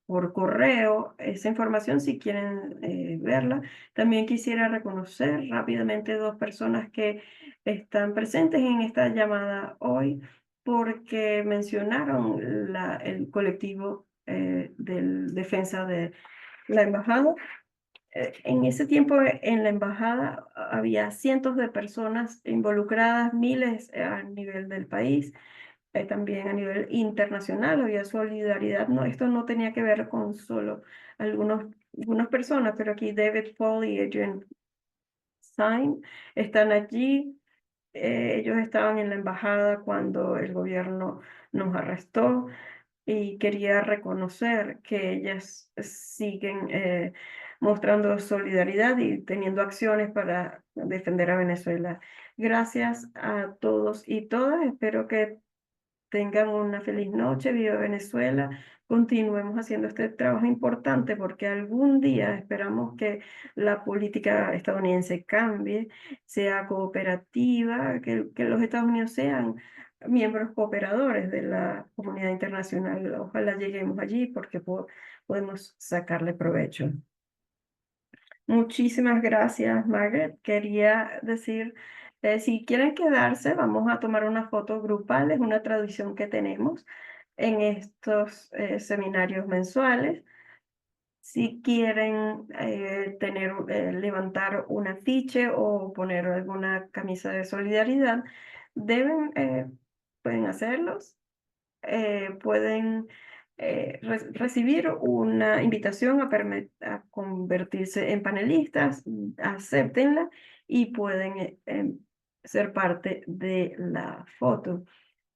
por correo esa información si quieren verla. También quisiera reconocer rápidamente dos personas que están presentes en esta llamada hoy porque mencionaron el colectivo de defensa de la embajada. En ese tiempo en la embajada había cientos de personas involucradas, miles a nivel del país. También a nivel internacional había solidaridad. No, esto no tenía que ver con solo algunas personas, pero aquí David Paul y Adrian Sain están allí. Ellos estaban en la embajada cuando el gobierno nos arrestó y quería reconocer que ellas siguen mostrando solidaridad y teniendo acciones para defender a Venezuela. Gracias a todos y todas. Espero que tengan una feliz noche. Viva Venezuela. Continuemos haciendo este trabajo importante porque algún día esperamos que la política estadounidense cambie, sea cooperativa, que los Estados Unidos sean miembros cooperadores de la comunidad internacional. Ojalá lleguemos allí porque podemos sacarle provecho. Muchísimas gracias, Margaret. Quería decir, si quieren quedarse, vamos a tomar una foto grupal. Es una tradición que tenemos en estos seminarios mensuales. Si quieren levantar un afiche o poner alguna camisa de solidaridad, pueden hacerlos. Pueden recibir una invitación a convertirse en panelistas, acéptenla y pueden ser parte de la foto.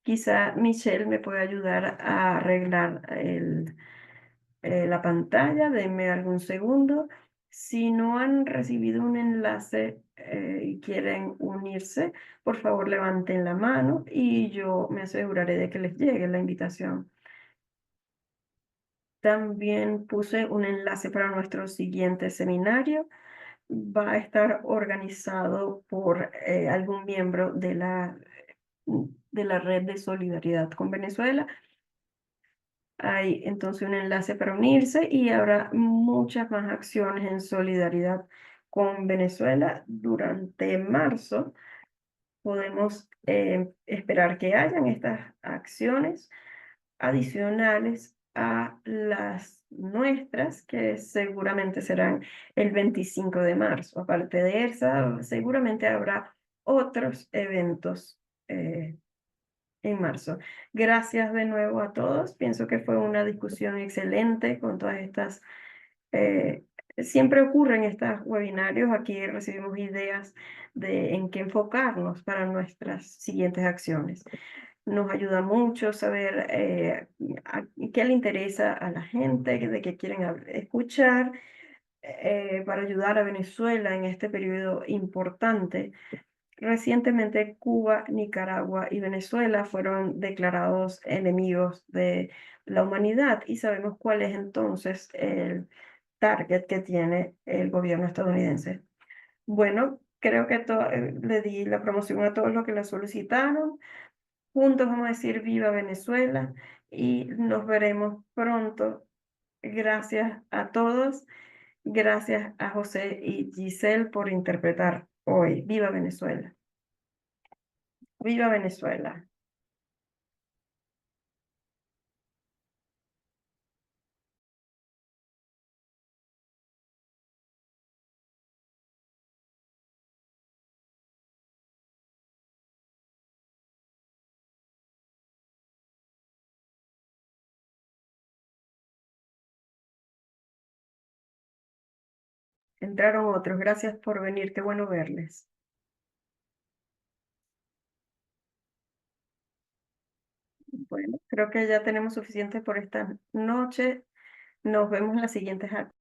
Quizá Michelle me puede ayudar a arreglar la pantalla, denme algún segundo. Si no han recibido un enlace y quieren unirse, por favor levanten la mano y yo me aseguraré de que les llegue la invitación. También puse un enlace para nuestro siguiente seminario. Va a estar organizado por algún miembro de la Red de Solidaridad con Venezuela. Hay entonces un enlace para unirse y habrá muchas más acciones en solidaridad con Venezuela durante marzo. Podemos esperar que hayan estas acciones adicionales a las nuestras, que seguramente serán el 25 de marzo. Aparte de esa, seguramente habrá otros eventos en marzo. Gracias de nuevo a todos. Pienso que fue una discusión excelente con todas estas... siempre ocurren estos webinarios. Aquí recibimos ideas de en qué enfocarnos para nuestras siguientes acciones. Nos ayuda mucho saber qué le interesa a la gente, de qué quieren escuchar, para ayudar a Venezuela en este periodo importante. Recientemente Cuba, Nicaragua y Venezuela fueron declarados enemigos de la humanidad y sabemos cuál es entonces el target que tiene el gobierno estadounidense. Bueno, creo que le di la promoción a todos los que la solicitaron. Juntos vamos a decir viva Venezuela y nos veremos pronto. Gracias a todos. Gracias a José y Giselle por interpretar hoy. Viva Venezuela. Viva Venezuela. Entraron otros. Gracias por venir. Qué bueno verles. Bueno, creo que ya tenemos suficiente por esta noche. Nos vemos en las siguientes actividades.